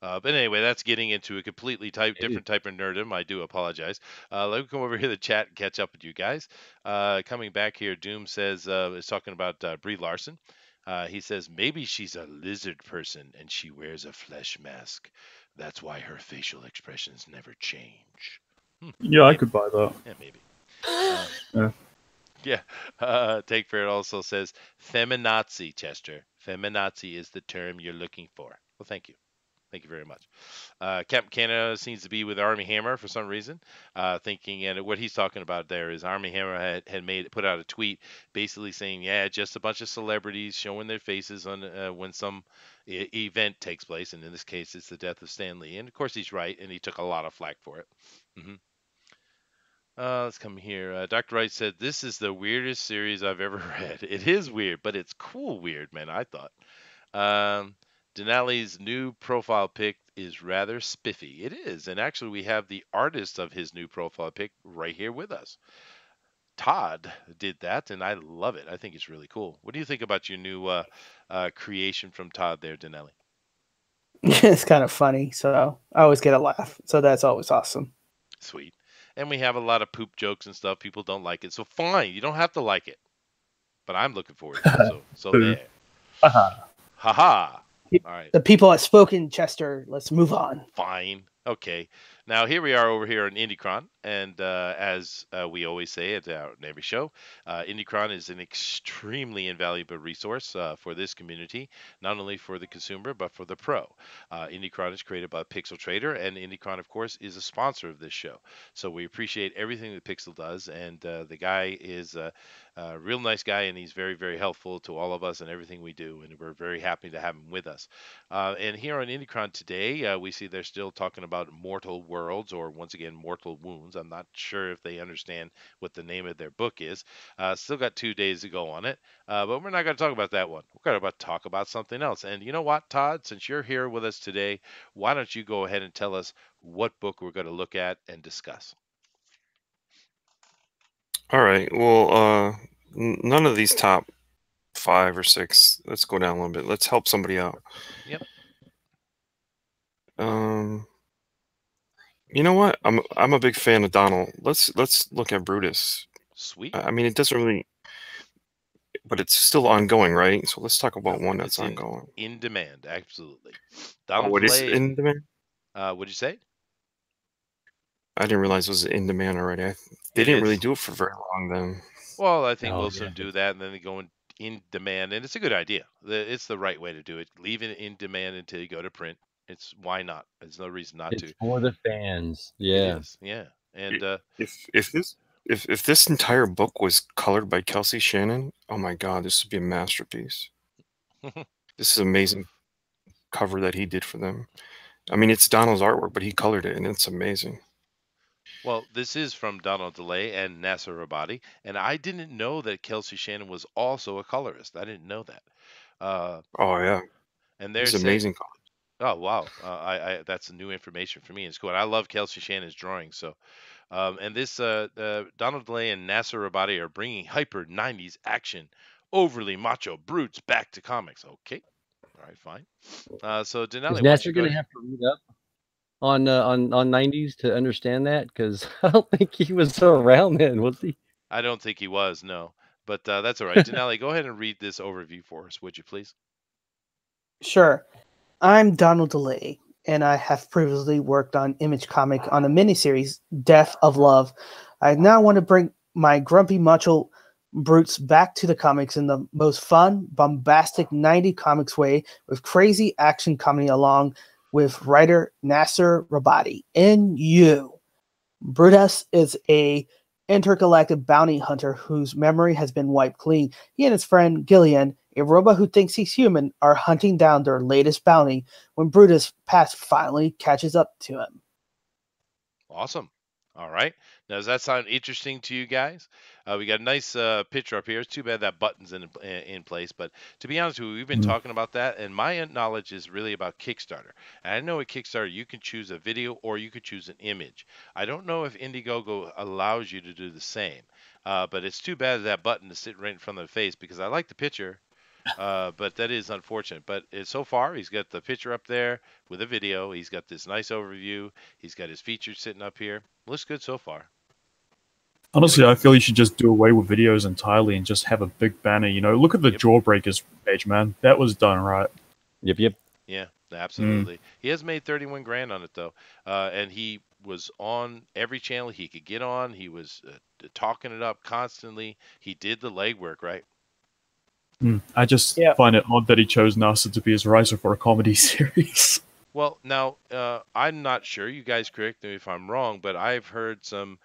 But anyway, that's getting into a completely different type of nerdom. I do apologize. Let me come over here to the chat and catch up with you guys. Coming back here, Doom says is talking about Brie Larson. He says maybe she's a lizard person and she wears a flesh mask. That's why her facial expressions never change. Yeah, I could buy that. Yeah, maybe. Yeah. Yeah. Take Fair also says feminazi, Chester. Feminazi is the term you're looking for. Well, thank you. Thank you very much. Captain Canada seems to be with Army Hammer for some reason, thinking, and what he's talking about there is Army Hammer had put out a tweet basically saying, yeah, just a bunch of celebrities showing their faces on when some event takes place, and in this case, it's the death of Stan Lee. And of course, he's right, and he took a lot of flack for it. hmm let's come here. Dr. Wright said, this is the weirdest series I've ever read. It is weird, but it's cool weird, man, I thought. Um, Denali's new profile pic is rather spiffy. It is, and actually, we have the artist of his new profile pic right here with us. Todd did that, and I love it. I think it's really cool. What do you think about your new creation from Todd there, Denali? It's kind of funny, so I always get a laugh. So that's always awesome. Sweet. And we have a lot of poop jokes and stuff. People don't like it, so fine. You don't have to like it, but I'm looking forward to it. So there. Ha. All right. The people have spoken, Chester. Let's move on. Fine. Okay. Now here we are over here on Indy Cron, and as we always say at every show, Indy Cron is an extremely invaluable resource for this community, not only for the consumer but for the pro. Indy Cron is created by Pixel Trader, and Indy Cron, of course, is a sponsor of this show. So we appreciate everything that Pixel does, and the guy is a real nice guy, and he's very, very helpful to all of us and everything we do, and we're very happy to have him with us. And here on Indy Cron today, we see they're still talking about Mortal Worlds, or once again, Mortal Wounds. I'm not sure if they understand what the name of their book is. Still got 2 days to go on it, but we're not going to talk about that one. We're going to talk about something else. And you know what, Todd, since you're here with us today, why don't you go ahead and tell us what book we're going to look at and discuss? All right. Well, none of these top 5 or 6. Let's go down a little bit. Let's help somebody out. Yep. You know what? I'm a big fan of Donald. Let's look at Brutus. Sweet. I mean, it doesn't really, but it's still ongoing, right? So let's talk about one that's ongoing. In demand, absolutely. Donald what is in demand? What'd you say? I didn't realize it was in demand already. They didn't really do it for very long then. Well, I think we'll soon do that, and then they go in demand, and it's a good idea. It's the right way to do it. Leave it in demand until you go to print. It's why not? There's no reason not to. It's for the fans. Yeah. Yeah. And if this entire book was colored by Kelsey Shannon, oh my God, this would be a masterpiece. This is an amazing cover that he did for them. I mean, it's Donald's artwork, but he colored it, and it's amazing. Well, this is from Donald DeLay and Nasser Rabadi, and I didn't know that Kelsey Shannon was also a colorist. I didn't know that. Oh yeah, and there's amazing. Oh wow, that's new information for me. It's cool. And I love Kelsey Shannon's drawing. So, and this Donald DeLay and Nasser Rabadi are bringing hyper '90s action, overly macho brutes back to comics. Okay, all right, fine. So Denali, is Nasser going to have to read up on 90s to understand that? Because I don't think he was around then, was he? I don't think he was, no. But that's all right. Denali, go ahead and read this overview for us, would you please? Sure. I'm Donald DeLay, and I have previously worked on Image Comic on the miniseries Death of Love. I now want to bring my grumpy macho brutes back to the comics in the most fun, bombastic 90s comics way, with crazy action comedy along with writer Nasser Rabadi. In you, Brutus is a intergalactic bounty hunter whose memory has been wiped clean. He and his friend Gillian, a robot who thinks he's human, are hunting down their latest bounty when Brutus' past finally catches up to him. Awesome. All right. Now, does that sound interesting to you guys? We got a nice picture up here. It's too bad that button's in place. But to be honest with you, we've been talking about that. And my knowledge is really about Kickstarter. And I know at Kickstarter, you can choose a video or you could choose an image. I don't know if Indiegogo allows you to do the same. But it's too bad that button is sitting right in front of the face because I like the picture. But that is unfortunate. But so far, he's got the picture up there with a video. He's got this nice overview. He's got his features sitting up here. Looks good so far. Honestly, I feel you should just do away with videos entirely and just have a big banner. You know, look at the Jawbreakers page, man. That was done right. Yep. Yeah, absolutely. He has made 31 grand on it though, and he was on every channel he could get on. He was talking it up constantly. He did the legwork, right? I just Yeah. find it odd that he chose NASA to be his writer for a comedy series. Well, now I'm not sure. You guys correct me if I'm wrong, but I've heard some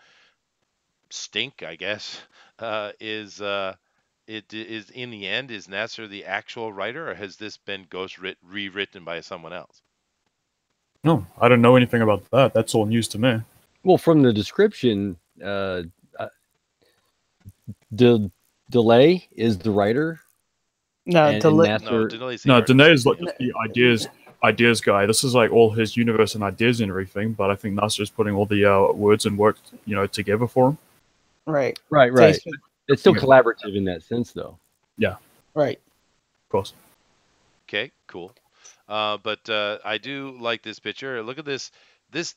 stink. I guess it is in the end is Nasser the actual writer, or has this been rewritten by someone else? No, I don't know anything about that. That's all news to me. Well, from the description, Delay is the writer, No, and No, Nasser. Denali's the No, artist. Danae is like just the ideas guy. This is like all his universe and ideas and everything. But I think NASA is putting all the words and work, together for him. right. Right, So right. he's- It's still Yeah. collaborative in that sense, though. right. Of course. Okay, cool. But I do like this picture. Look at this. This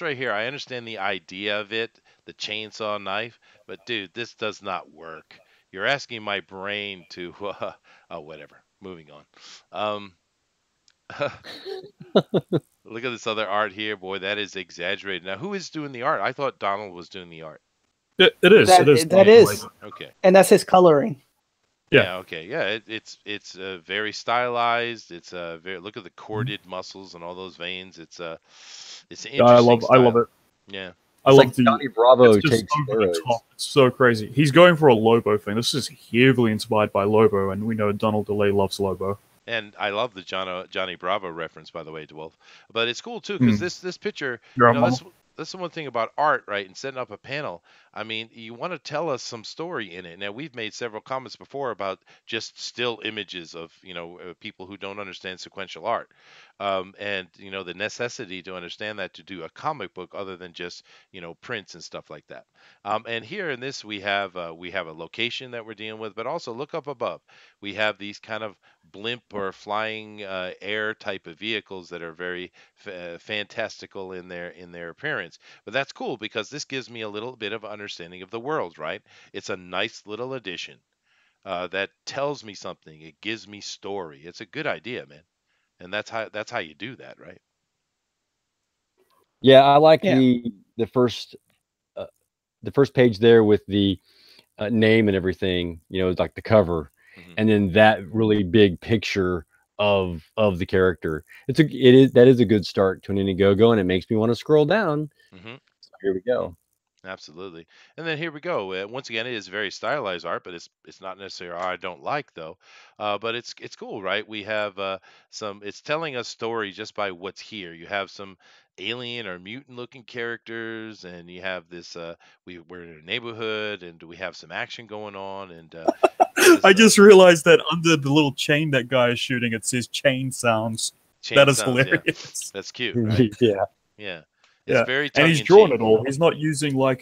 right here. I understand the idea of it, the chainsaw knife, but dude, this does not work. You're asking my brain to. Oh, whatever. Moving on. Look at this other art here, boy. That is exaggerated. Now, who is doing the art? I thought Donald was doing the art. It is. That- it is. that is. Okay. And that's his coloring. Yeah. Okay. Yeah. It's very stylized. It's very. Look at the corded muscles and all those veins. It's an interesting I love style. it. Yeah. I It's love like the. Johnny Bravo It's just takes over the steroids. top. It's so crazy. He's going for a Lobo thing. This is heavily inspired by Lobo, and we know Donald DeLay loves Lobo. And I love the Johnny Bravo reference, by the way, Dwolf. But it's cool too because this picture, You're you a know, mama. that's the one thing about art, right? And setting up a panel. I mean, you want to tell us some story in it. Now, we've made several comments before about just still images of people who don't understand sequential art, and the necessity to understand that to do a comic book other than just prints and stuff like that. And here in this we have a location that we're dealing with, but also look up above. We have these kind of blimp or flying air type of vehicles that are very fantastical in their appearance. But that's cool because this gives me a little bit of understanding of the world, right? It's a nice little addition that tells me something. It gives me story. It's a good idea, man. And that's how you do that, right? Yeah, I like Yeah. the first page there with the name and everything. It's like the cover, Mhm. and then that really big picture of the character. That is a good start to an Indiegogo, and it makes me want to scroll down. Mhm. So here we go. Absolutely. And then here we go. Once again, it is very stylized art, but it's not necessarily art I don't like though. But it's cool, right? We have some. It's telling us story just by what's here. You have some alien or mutant looking characters, and you have this. We're in a neighborhood, and we have some action going on, and I just realized that under the little chain that guy is shooting, it says chain sounds. chain That is sounds, yeah. hilarious. That's cute, right? Yeah. Yeah. It's Yeah, very and he's tongue-in-cheek. drawn it all. He's not using like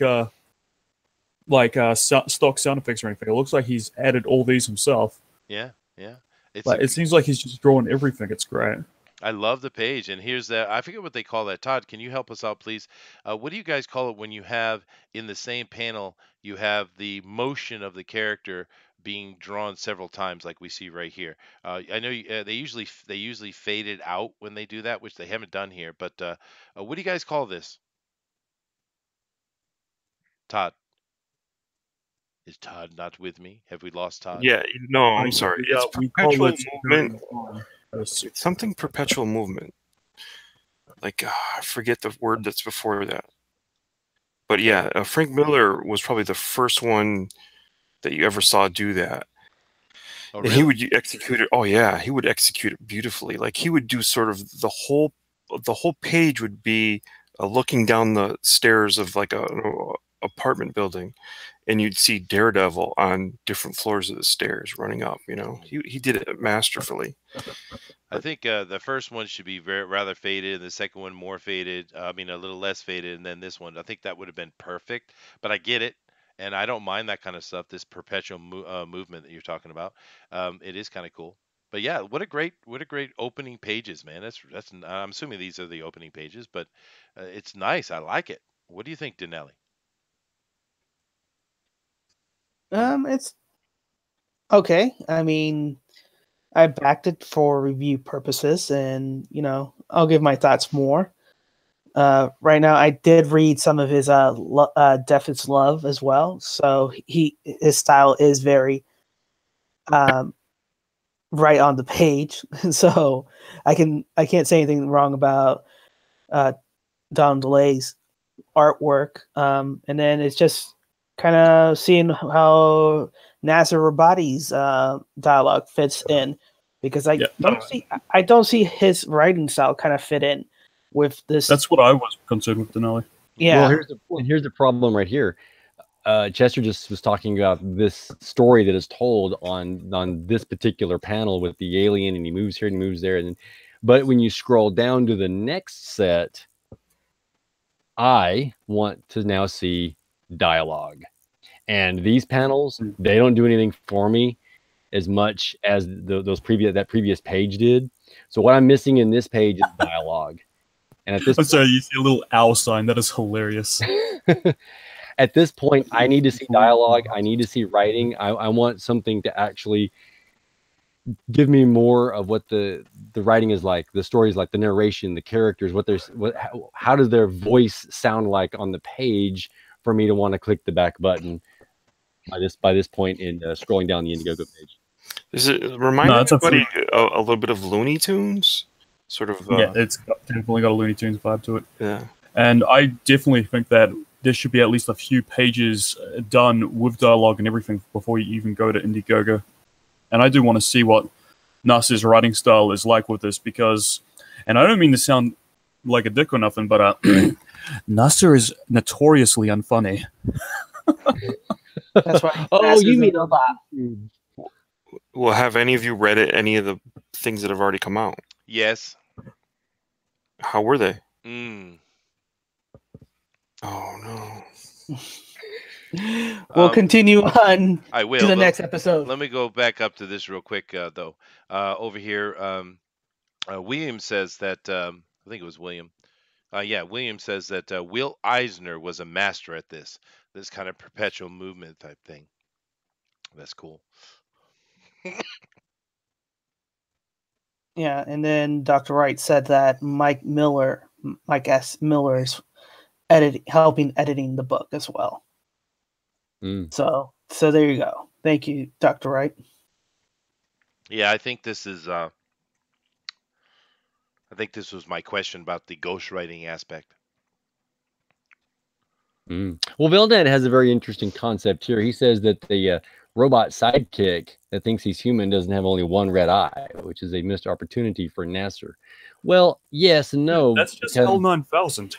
stock sound effects or anything. It looks like he's added all these himself. Yeah, yeah. It's Like a it seems like he's just drawn everything. It's great. I love the page, and here's that. I forget what they call that. Todd, can you help us out, please? What do you guys call it when you have in the same panel you have the motion of the character being drawn several times, like we see right here? I know they usually fade it out when they do that, which they haven't done here. But what do you guys call this? Todd, is Todd not with me? Have we lost Todd? Yeah, no, I'm sorry. It's We call perpetual it movement. It's- It's something perpetual movement. Like I forget the word that's before that. But yeah, Frank Miller was probably the first one that you ever saw do that. Oh, And really? he would execute it. Oh yeah, he would execute it beautifully. Like he would do sort of the whole page would be looking down the stairs of like a apartment building, and you'd see Daredevil on different floors of the stairs running up. He did it masterfully. I think the first one should be rather faded, and the second one more faded. I mean, a little less faded, and then this one. I think that would have been perfect. But I get it, and I don't mind that kind of stuff. This perpetual movement that you're talking about, it is kind of cool. But yeah, what a great opening pages, man. That's. I'm assuming these are the opening pages, but it's nice. I like it. What do you think, Denelli? It's okay. I mean, I backed it for review purposes, and I'll give my thoughts more. right now. I did read some of his Death is Love as well, so his style is very right on the page. So I can't say anything wrong about Donald DeLay's artwork. And then it's just kind of seeing how Nasser Rabati's dialogue fits in, because I don't see his writing style kind of fit in with this. That's what I was concerned with, Denali. Yeah. Well, here's the problem right here. Chester just was talking about this story that is told on this particular panel with the alien, and he moves here and moves there, but when you scroll down to the next set, I want to now see dialogue, and these panels, they don't do anything for me as much as that previous page did. So what I'm missing in this page is dialogue. And at this I'm sorry, you see a little owl sign. That is hilarious. At this point, I need to see dialogue. I need to see writing. I want something to actually give me more of what the writing is like, the stories like, the narration, the characters, how does their voice sound like on the page for me to want to click the back button by this point in scrolling down the Indiegogo page. Does it remind anybody a little bit of Looney Tunes? Sort of. Yeah, it's definitely got a Looney Tunes vibe to it. Yeah. And I definitely think that there should be at least a few pages done with dialogue and everything before you even go to Indiegogo. And I do want to see what Nasser's writing style is like with this, because, and I don't mean to sound like a dick or nothing, but Nasser is notoriously unfunny. That's why. Oh, you mean robot? Well, have any of you read any of the things that have already come out? Yes. How were they? Oh no. We'll continue on I will, to the next episode. Let me go back up to this real quick, though. Over here, William says that, I think it was William. William says that Will Eisner was a master at this kind of perpetual movement type thing. That's cool. Yeah, and then Dr. Wright said that Mike S. Miller is helping editing the book as well. So there you go. Thank you, Dr. Wright. Yeah, I think this is. I think this was my question about the ghostwriting aspect. Well, Vildan has a very interesting concept here. He says that the robot sidekick that thinks he's human doesn't have only one red eye, which is a missed opportunity for Nasser. Well, yes and no. That's just L9000.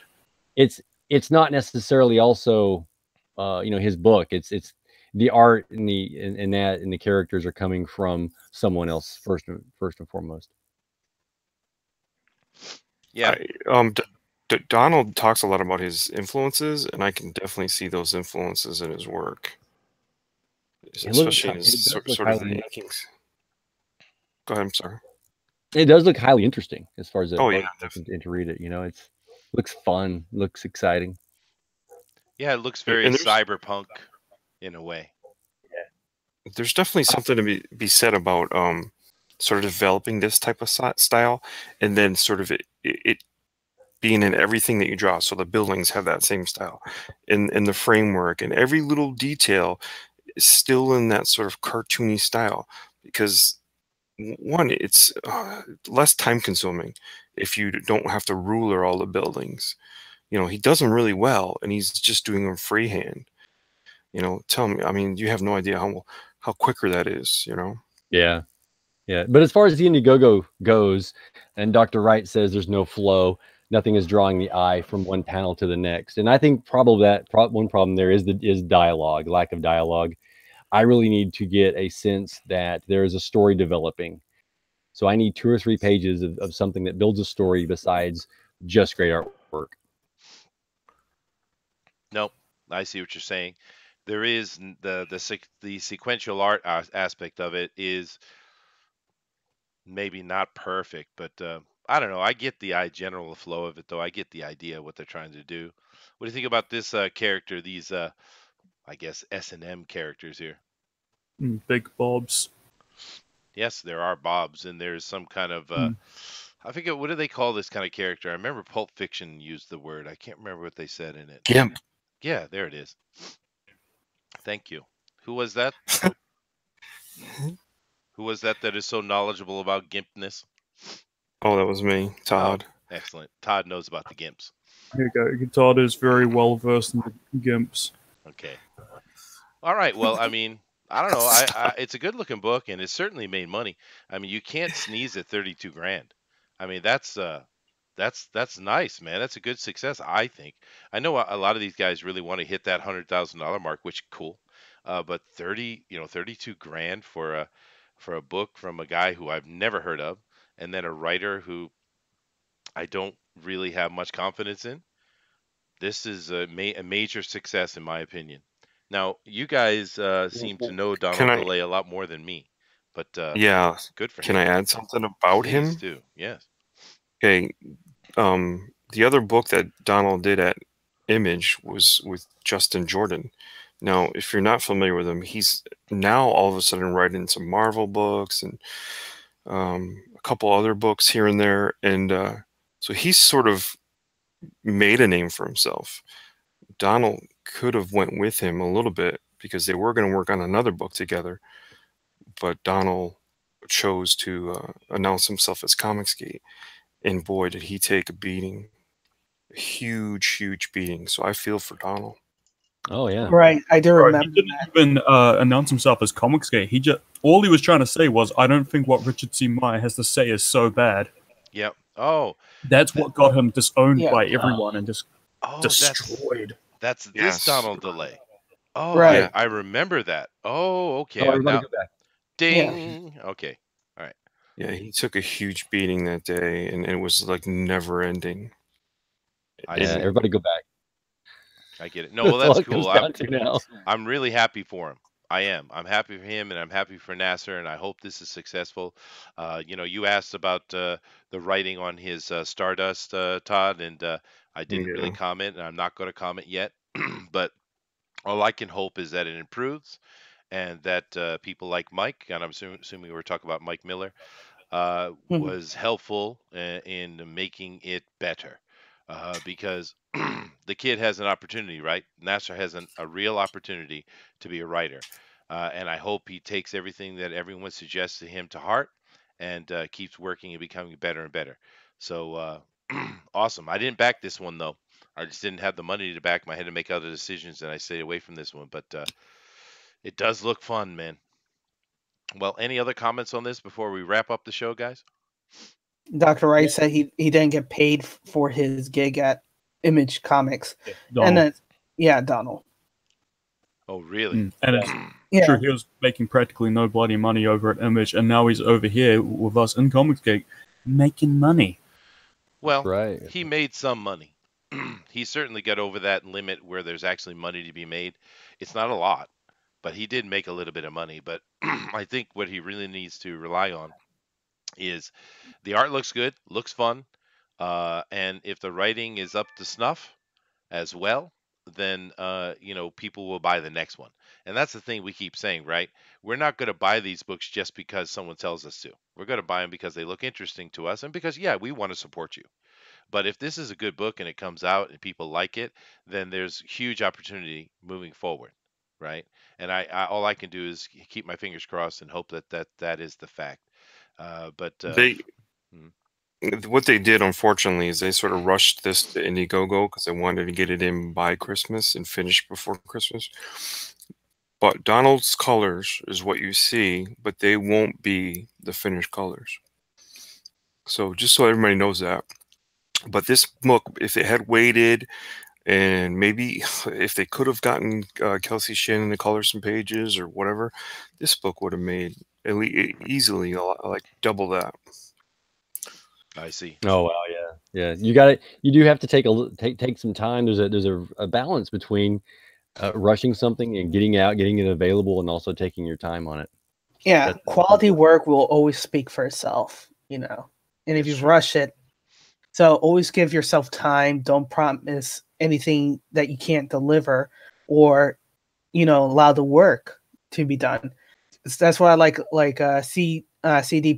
It's not necessarily also his book. It's the art and the characters are coming from someone else first and foremost. Yeah. Donald talks a lot about his influences, and I can definitely see those influences in his work, especially in his sort of the makings. Go ahead. I'm sorry. It does look highly interesting as far as to read it. It looks fun, looks exciting. Yeah, it looks very cyberpunk in a way. Yeah, there's definitely something to be said about sort of developing this type of style, and then sort of it being in everything that you draw. So the buildings have that same style, and the framework and every little detail is still in that sort of cartoony style, because one, it's less time consuming if you don't have to ruler all the buildings. He does them really well, and he's just doing them freehand. Tell me, I mean, you have no idea how quicker that is, Yeah. But as far as the Indiegogo goes, and Dr. Wright says there's no flow, nothing is drawing the eye from one panel to the next. And I think probably one problem there is dialogue, lack of dialogue. I really need to get a sense that there is a story developing. So I need 2 or 3 pages of something that builds a story besides just great artwork. Nope, I see what you're saying. There is the sequential art aspect of it is maybe not perfect, but I don't know. I get the general flow of it, though. I get the idea of what they're trying to do. What do you think about this character? These, I guess, S&M characters here. Big Bobs. Yes, there are Bobs, and there's some kind of I forget, what do they call this kind of character? I remember Pulp Fiction used the word. I can't remember what they said in it. Gimp. Yeah, there it is. Thank you. Who was that? Who was that is so knowledgeable about gimpness? Oh, that was me, Oh, Todd. excellent. Todd knows about the gimps. Here you go. Todd is very well versed in the gimps. Okay. All right. Well, I mean, I don't know. It's a good looking book, and it certainly made money. I mean, you can't sneeze at 32 grand. I mean, that's nice, man. That's a good success, I think. I know a lot of these guys really want to hit that $100,000 mark, which cool. But 32 grand for a book from a guy who I've never heard of, and then a writer who I don't really have much confidence in. This is a major success in my opinion. Now, you guys seem to know Can Donald I? DeLay a lot more than me, but Yeah. good for Can him. I add something about Please him? do. Yes. Okay. The other book that Donald did at Image was with Justin Jordan. Now, if you're not familiar with him, he's now all of a sudden writing some Marvel books and a couple other books here and there, and so he's sort of made a name for himself. Donald could have went with him a little bit because they were going to work on another book together, but Donald chose to announce himself as Comicsgate, and boy, did he take a beating, a huge beating. So I feel for Donald. Oh yeah. Right, I do Bro, he remember didn't that. even announce himself as Comicsgate. He just all he was trying to say was, "I don't think what Richard C. Meyer has to say is so bad." Yep. Oh, That's th- what got him disowned Yeah. by everyone and just oh, destroyed. that's this Yes. Donald DeLay. Oh, Right. Yeah. I remember that. Oh, okay. Oh, everybody Now, go back. ding. Okay. All right. Yeah, he took a huge beating that day, and it was like never ending. I Yeah, see. everybody go back. I get it. No, well, That's all that's it comes cool. down to now. I'm really happy for him. I am. I'm happy for him, and I'm happy for Nasser, and I hope this is successful. You asked about the writing on his Stardust, Todd, and I didn't really Yeah. comment, and I'm not going to comment yet. But all I can hope is that it improves, and that people like Mike, and I'm assuming we're talking about Mike Miller, Mhm. was helpful in making it better. Because the kid has an opportunity, right? Nasser has a real opportunity to be a writer. And I hope he takes everything that everyone suggests to him to heart and keeps working and becoming better and better. So awesome. I didn't back this one, though. I just didn't have the money to back. I had to make other decisions, and I stayed away from this one. But it does look fun, man. Well, any other comments on this before we wrap up the show, guys? Dr. Wright said he didn't get paid for his gig at Image Comics. And Donald. then, yeah, Donald. Oh, really? And it's Yeah. true, he was making practically no bloody money over at Image, and now he's over here with us in Comicsgate making money. Well, Right. he made some money. He certainly got over that limit where there's actually money to be made. It's not a lot, but he did make a little bit of money. But I think what he really needs to rely on is the art looks good, looks fun, and if the writing is up to snuff as well, then people will buy the next one. And that's the thing we keep saying, right? We're not going to buy these books just because someone tells us to. We're going to buy them because they look interesting to us and because we want to support you. But if this is a good book and it comes out and people like it, then there's huge opportunity moving forward, right? And all I can do is keep my fingers crossed and hope that is the fact. They Mhm. what they did, unfortunately, is they sort of rushed this to Indiegogo because they wanted to get it in by Christmas and finish before Christmas. But Donald's colors is what you see, but they won't be the finished colors. So just so everybody knows that. But this book, if it had waited, and maybe if they could have gotten Kelsey Shannon to color some pages or whatever, this book would have made easily like double that. I see. Oh wow, yeah. You do have to take some time. There's a balance between rushing something and getting it available, and also taking your time on it. Yeah, quality work will always speak for itself, And if you rush it, so always give yourself time. Don't promise anything that you can't deliver, or allow the work to be done. That's why I like CD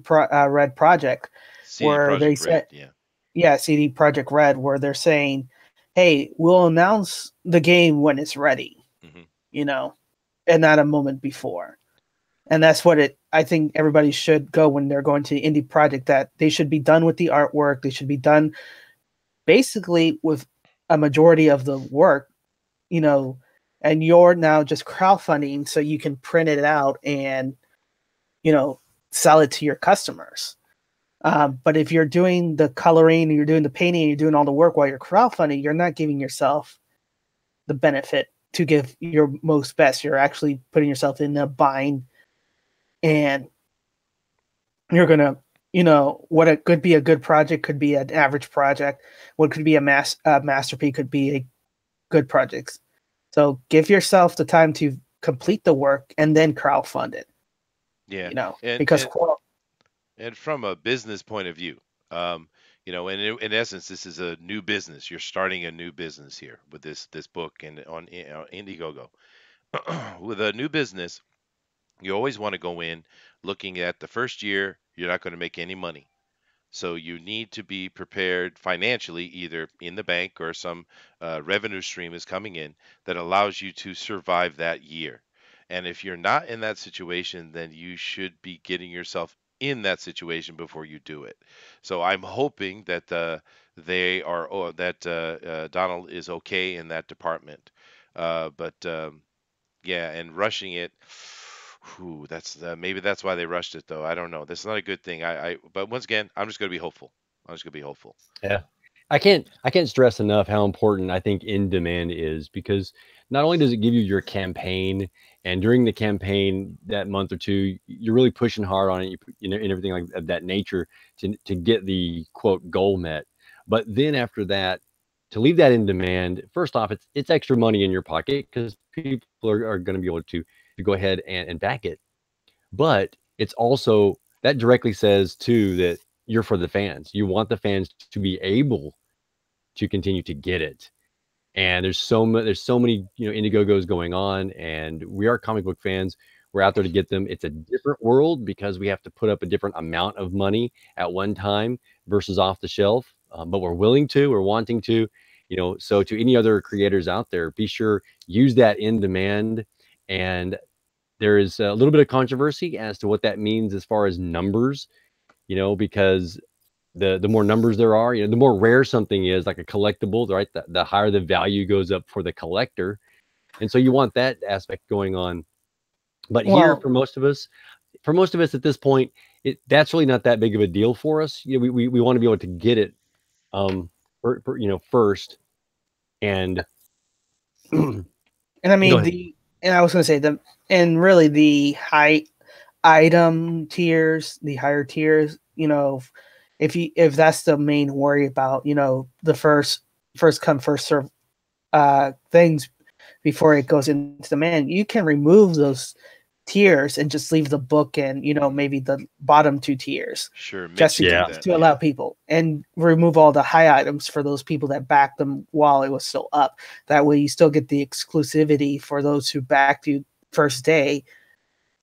Red Project. CD where they Project Red, said, yeah. yeah, CD Project Red, where they're saying, "Hey, we'll announce the game when it's ready," Hmm. you know, and not a moment before. And that's what I think everybody should go when they're going to indie project, that they should be done with the artwork. They should be done basically with a majority of the work, you know, and you're now just crowdfunding so you can print it out and, you know, sell it to your customers. But if you're doing the coloring, you're doing the painting, you're doing all the work while you're crowdfunding, you're not giving yourself the benefit to give your most best. You're actually putting yourself in a bind, and you're gonna, you know, what it could be a good project could be an average project. What could be a masterpiece could be a good project. So give yourself the time to complete the work and then crowdfund it. Yeah, You know, and because and from a business point of view, in essence, this is a new business. You're starting a new business here with this book and on Indiegogo. With a new business, you always want to go in looking at the first year. You're not going to make any money. So you need to be prepared financially, either in the bank or some revenue stream is coming in that allows you to survive that year. And if you're not in that situation, then you should be getting yourself in that situation before you do it. So I'm hoping that they are, that Donald is okay in that department. But yeah, and rushing it. Whew, that's maybe that's why they rushed it, though. I don't know. That's not a good thing. But once again, I'm just gonna be hopeful. I'm just gonna be hopeful. Yeah. I can't stress enough how important I think in demand is, because not only does it give you your campaign, and during the campaign that month or two, you're really pushing hard on it, you know, and everything like of that nature to get the quote goal met. But then after that, to leave that in demand, first off, it's extra money in your pocket because people are going to be able to go ahead and back it. But it's also, that directly says too that you're for the fans. You want the fans to be able to continue to get it. And there's so many, you know, Indiegogos going on, and we are comic book fans. We're out there to get them. It's a different world because we have to put up a different amount of money at one time versus off the shelf. But we're willing to, we're wanting to, you know. So to any other creators out there, be sure use that in demand. And there is a little bit of controversy as to what that means as far as numbers, you know, because the more numbers there are, you know, the more rare something is, like a collectible, right? The higher the value goes up for the collector. And so you want that aspect going on. But here, well, for most of us at this point, that's really not that big of a deal for us. You know, we want to be able to get it, you know, first. And go and I mean ahead. and I was going to say and really the high item tiers, the higher tiers, you know, if that's the main worry about, you know, the first come first serve things before it goes into demand, you can remove those tiers and just leave the book and, you know, maybe the bottom two tiers, Sure, just Mitch to, did Yeah. that. to allow people, and remove all the high items for those people that backed them while it was still up. That way you still get the exclusivity for those who backed you first day,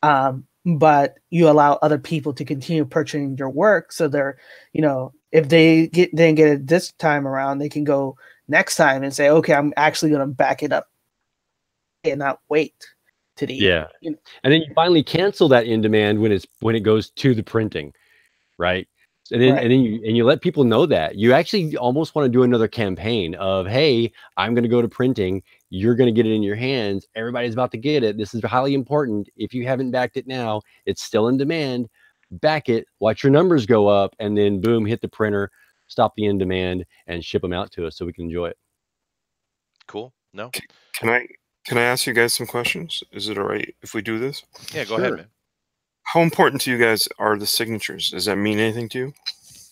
but you allow other people to continue purchasing your work, so they're, you know, if they didn't get it this time around, they can go next time and say, okay, I'm actually going to back it up and not wait to the end. Yeah. You know, And then you finally cancel that in demand when it goes to the printing, right? And then right. you let people know that you actually almost want to do another campaign of, hey, I'm going to go to printing. You're going to get it in your hands. Everybody's about to get it. This is highly important. If you haven't backed it now, it's still in demand. Back it. Watch your numbers go up, and then boom, hit the printer, stop the in demand, and ship them out to us so we can enjoy it. Cool. No. C- Can I ask you guys some questions? Is it all right if we do this? Yeah. Go ahead, Sure. man. How important to you guys are the signatures? Does that mean anything to you?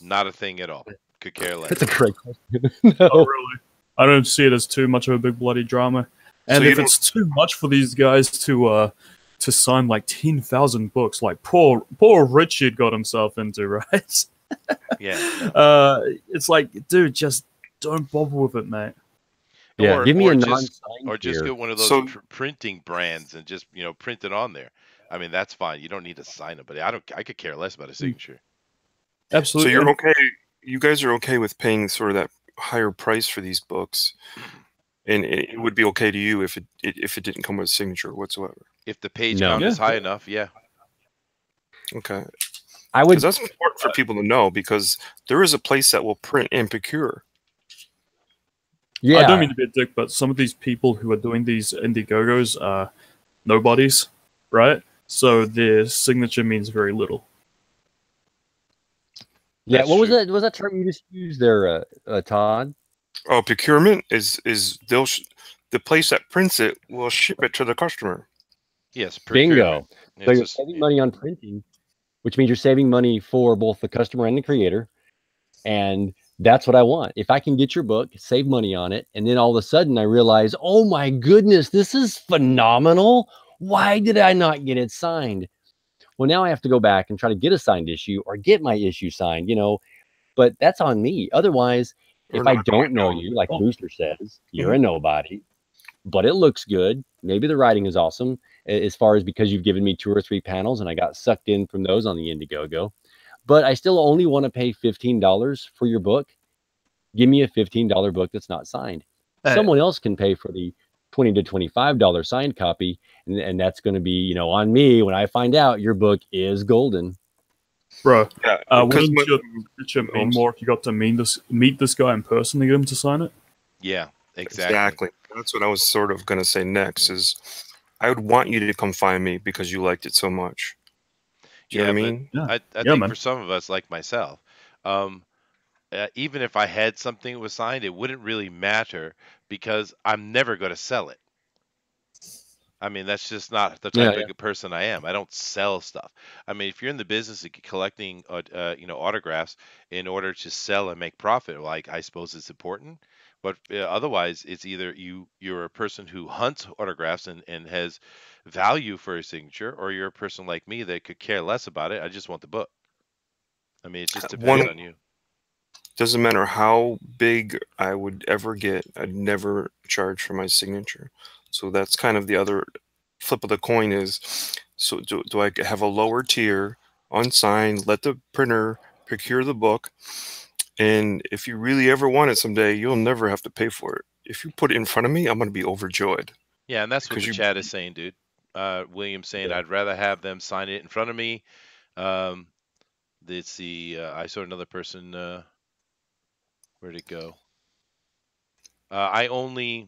Not a thing at all. Could care less. That's a great question. Not No. really. I don't see it as too much of a big bloody drama. So And you if don't. it's too much for these guys to sign like 10,000 books, like poor Richard got himself into, right? Yeah. No. It's like, dude, just don't bother with it, mate. Yeah, Or give me or a just non-signed get here. one of those So printing brands and just, print it on there. I mean, that's fine. You don't need to sign it, but I could care less about a signature. Absolutely. So you're okay. You guys are okay with paying sort of that higher price for these books, and it would be okay to you if it didn't come with a signature whatsoever. If the page No. count is Yeah. high enough, yeah. Okay, I because would. that's important for people to know, because there is a place that will print and procure. Yeah. I don't mean to be a dick, but some of these people who are doing these Indiegogos are nobodies, right? So their signature means very little. Yeah. That's What was true. that? Was that term you just used there, Todd? Oh, procurement is the place that prints it will ship it to the customer. Yes, Bingo. procurement. So It's you're just, saving money on printing, which means you're saving money for both the customer and the creator. And that's what I want. If I can get your book, save money on it, and then all of a sudden I realize, oh my goodness, this is phenomenal. Why did I not get it signed? Well, now I have to go back and try to get a signed issue or get my issue signed, but that's on me. Otherwise, We're if I not going don't know to. you, like Oh. Booster says, you're a nobody, but it looks good. Maybe the writing is awesome as far as because you've given me 2 or 3 panels and I got sucked in from those on the Indiegogo. But I still only want to pay $15 for your book. Give me a $15 book that's not signed. Someone else can pay for the $20 to $25 signed copy, and that's going to be, on me when I find out your book is golden. Bro, Yeah, because wouldn't your signature mean more if you got to meet this guy in person to get him to sign it? yeah, exactly. exactly. That's what I was sort of going to say next. Is I would want you to come find me because you liked it so much. Do you know what I mean? Yeah. I Yeah, think man. for some of us, like myself, even if I had something that was signed, it wouldn't really matter because I'm never going to sell it. I mean, that's just not the type of person I am. I don't sell stuff. I mean, if you're in the business of collecting, autographs in order to sell and make profit, like I suppose it's important. But otherwise, it's either you're a person who hunts autographs and has value for a signature, or you're a person like me that could care less about it. I just want the book. I mean, it just depends on you. Doesn't matter how big I would ever get, I'd never charge for my signature. So that's kind of the other flip of the coin is, so do I have a lower tier, unsigned, let the printer procure the book, and if you really ever want it someday, you'll never have to pay for it. If you put it in front of me, I'm going to be overjoyed. Yeah, and that's what Because the you, chat is saying, dude. William's saying Yeah. I'd rather have them sign it in front of me. Let's see. I saw another person. Where'd it go? I only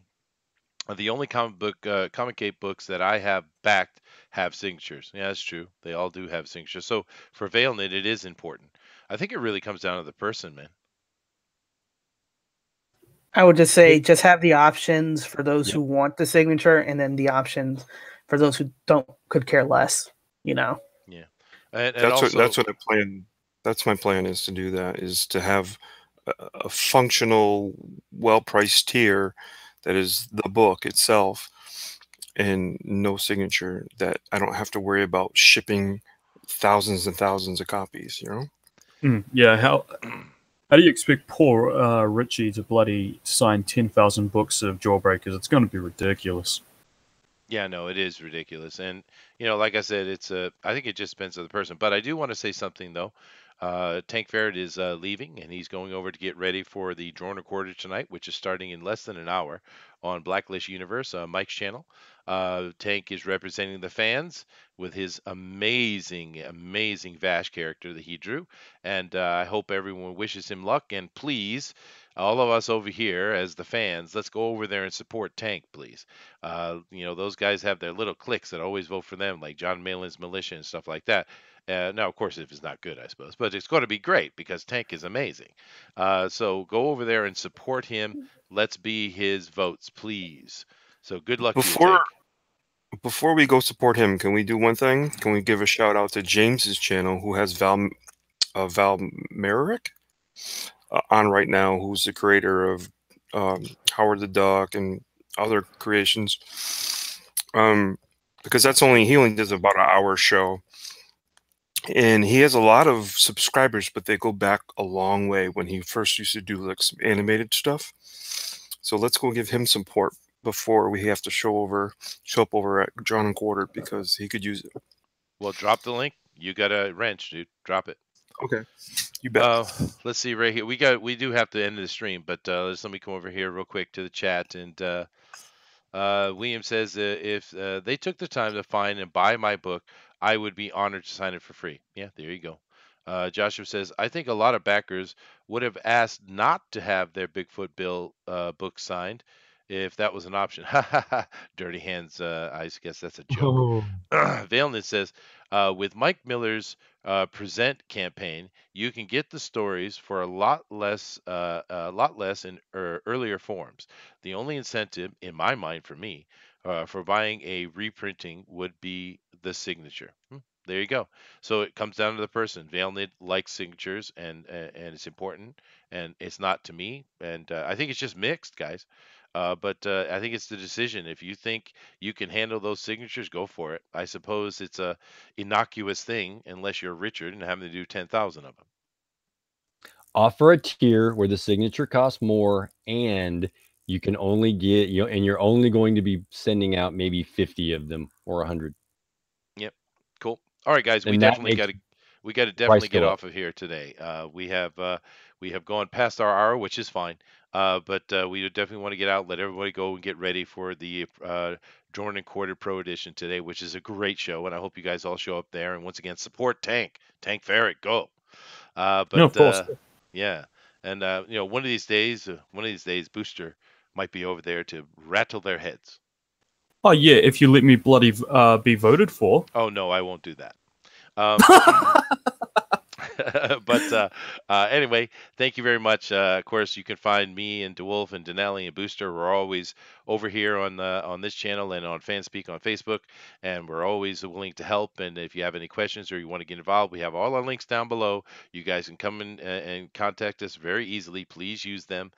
the only Comic Gate books that I have backed have signatures. Yeah, that's true. They all do have signatures. So for Vailnet, it is important. I think it really comes down to the person, man. I would just say just have the options for those Yep. who want the signature, and then the options for those who could care less. Yeah, and that's also what I plan. That's my plan, is to do that. Is to have a functional, well-priced tier that is the book itself, and no signature, that I don't have to worry about shipping thousands and thousands of copies. Yeah, how do you expect poor Richie to bloody sign 10,000 books of Jawbreakers? It's going to be ridiculous. Yeah, no, it is ridiculous. And, like I said, I think it just depends on the person. But I do want to say something, though. Tank Ferret is leaving, and he's going over to get ready for the Drone Recorder tonight, which is starting in less than an hour on Blacklist Universe, Mike's channel. Tank is representing the fans with his amazing, amazing Vash character that he drew. And I hope everyone wishes him luck. And please, all of us over here as the fans, let's go over there and support Tank, please. Those guys have their little cliques that always vote for them, like John Malin's militia and stuff like that. Now, of course, if it's not good, I suppose, but it's going to be great because Tank is amazing. So go over there and support him. Let's be his votes, please. So good luck to you, Tank. Before we go support him, can we do one thing? Can we give a shout out to James's channel, who has Val Merrick on right now, who's the creator of Howard the Duck and other creations. Because he only does about an hour show. And he has a lot of subscribers, but they go back a long way when he first used to do like some animated stuff. So let's go give him support before we have to show up over at John and Quarter, because he could use it. Well, drop the link. You got a wrench, dude. Drop it. Okay. You bet. Let's see right here. We do have to end the stream, but let me come over here real quick to the chat. And William says if they took the time to find and buy my book, I would be honored to sign it for free. Yeah, there you go. Joshua says, I think a lot of backers would have asked not to have their Bigfoot Bill book signed if that was an option. Ha ha ha. Dirty hands. I guess that's a joke. Oh. Valentin says, with Mike Miller's present campaign, you can get the stories for a lot less in earlier forms. The only incentive, in my mind, for me, for buying a reprinting would be the signature. There you go. So it comes down to the person. Valentin likes signatures, and it's important, and it's not to me. And I think it's just mixed, guys. But I think it's the decision. If you think you can handle those signatures, go for it. I suppose it's a innocuous thing, unless you're Richard and having to do 10,000 of them. Offer a tier where the signature costs more, and you can only get and you're only going to be sending out maybe 50 of them or 100. Yep, cool. All right, guys, we And that definitely makes got to the definitely price get go up. off of here today. We have gone past our hour, which is fine. But we definitely want to get out, let everybody go and get ready for the Drawn and Quartered Pro Edition today, which is a great show, and I hope you guys all show up there. And once again, support Tank Ferret, go. But No, of course. yeah, and one of these days, Booster might be over there to rattle their heads. Oh yeah, if you let me bloody be voted for. Oh no, I won't do that. But anyway, thank you very much. Of course, you can find me and DeWolf and Denali and Booster. We're always over here on this channel and on Fanspeak on Facebook, and we're always willing to help. And if you have any questions or you want to get involved, we have all our links down below. You guys can come in and contact us very easily. Please use them.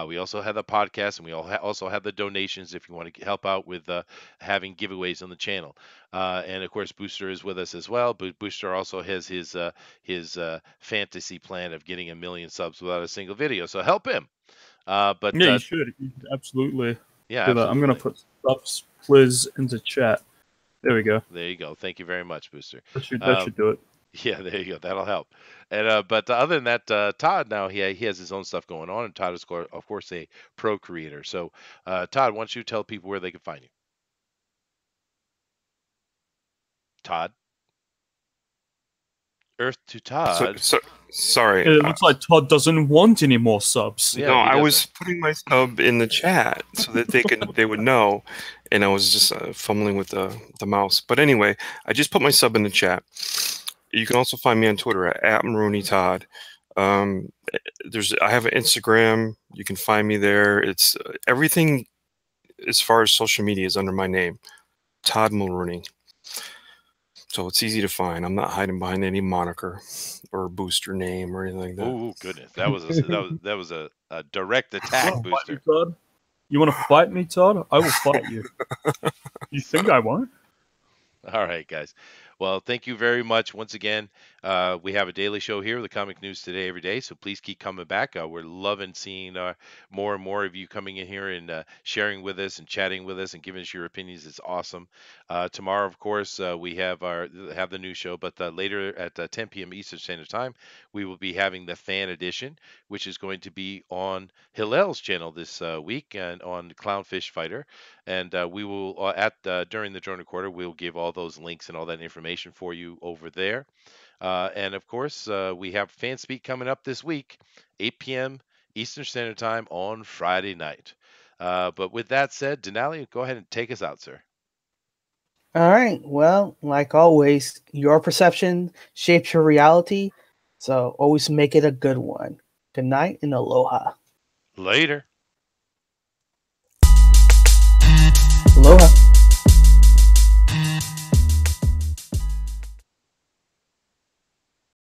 We also have the podcast, and we also have the donations if you want to help out with having giveaways on the channel. And of course, Booster is with us as well. But Booster also has his fantasy plan of getting 1 million subs without a single video. So help him. But Yeah, you should. You should absolutely. Yeah, Do that. I'm gonna put subs please into chat. There we go. There you go. Thank you very much, Booster. That should do it. Yeah, there you go. That'll help. And but other than that, Todd now he has his own stuff going on, and Todd is of course a pro creator. So Todd, why don't you tell people where they can find you? Todd. Earth to Todd. Sorry. It looks like Todd doesn't want any more subs. Yeah, no, he I doesn't. was putting my sub in the chat so that they would know, and I was just fumbling with the mouse. But anyway, I just put my sub in the chat. You can also find me on Twitter at @MarooneyTodd. I have an Instagram. You can find me there. It's everything as far as social media is under my name, Todd Mulrooney. So it's easy to find. I'm not hiding behind any moniker or booster name or anything like that. Oh goodness, that was a direct attack, Fight Booster. me, Todd? You want to fight me, Todd? I will fight you. You think I won't? All right, guys. Well, thank you very much once again. We have a daily show here, the Comic News Today, every day. So please keep coming back. We're loving seeing more and more of you coming in here and sharing with us and chatting with us and giving us your opinions. It's awesome. Tomorrow, of course, we have the new show, but later at 10 p.m. Eastern Standard Time, we will be having the fan edition, which is going to be on Hillel's channel this week and on Clownfish Fighter. And we will during the Journal Quarter, we'll give all those links and all that information for you over there. And of course, we have Fanspeak coming up this week, 8 p.m. Eastern Standard Time on Friday night. But with that said, Denali, go ahead and take us out, sir. All right. Well, like always, your perception shapes your reality. So always make it a good one. Good night and aloha. Later. Aloha.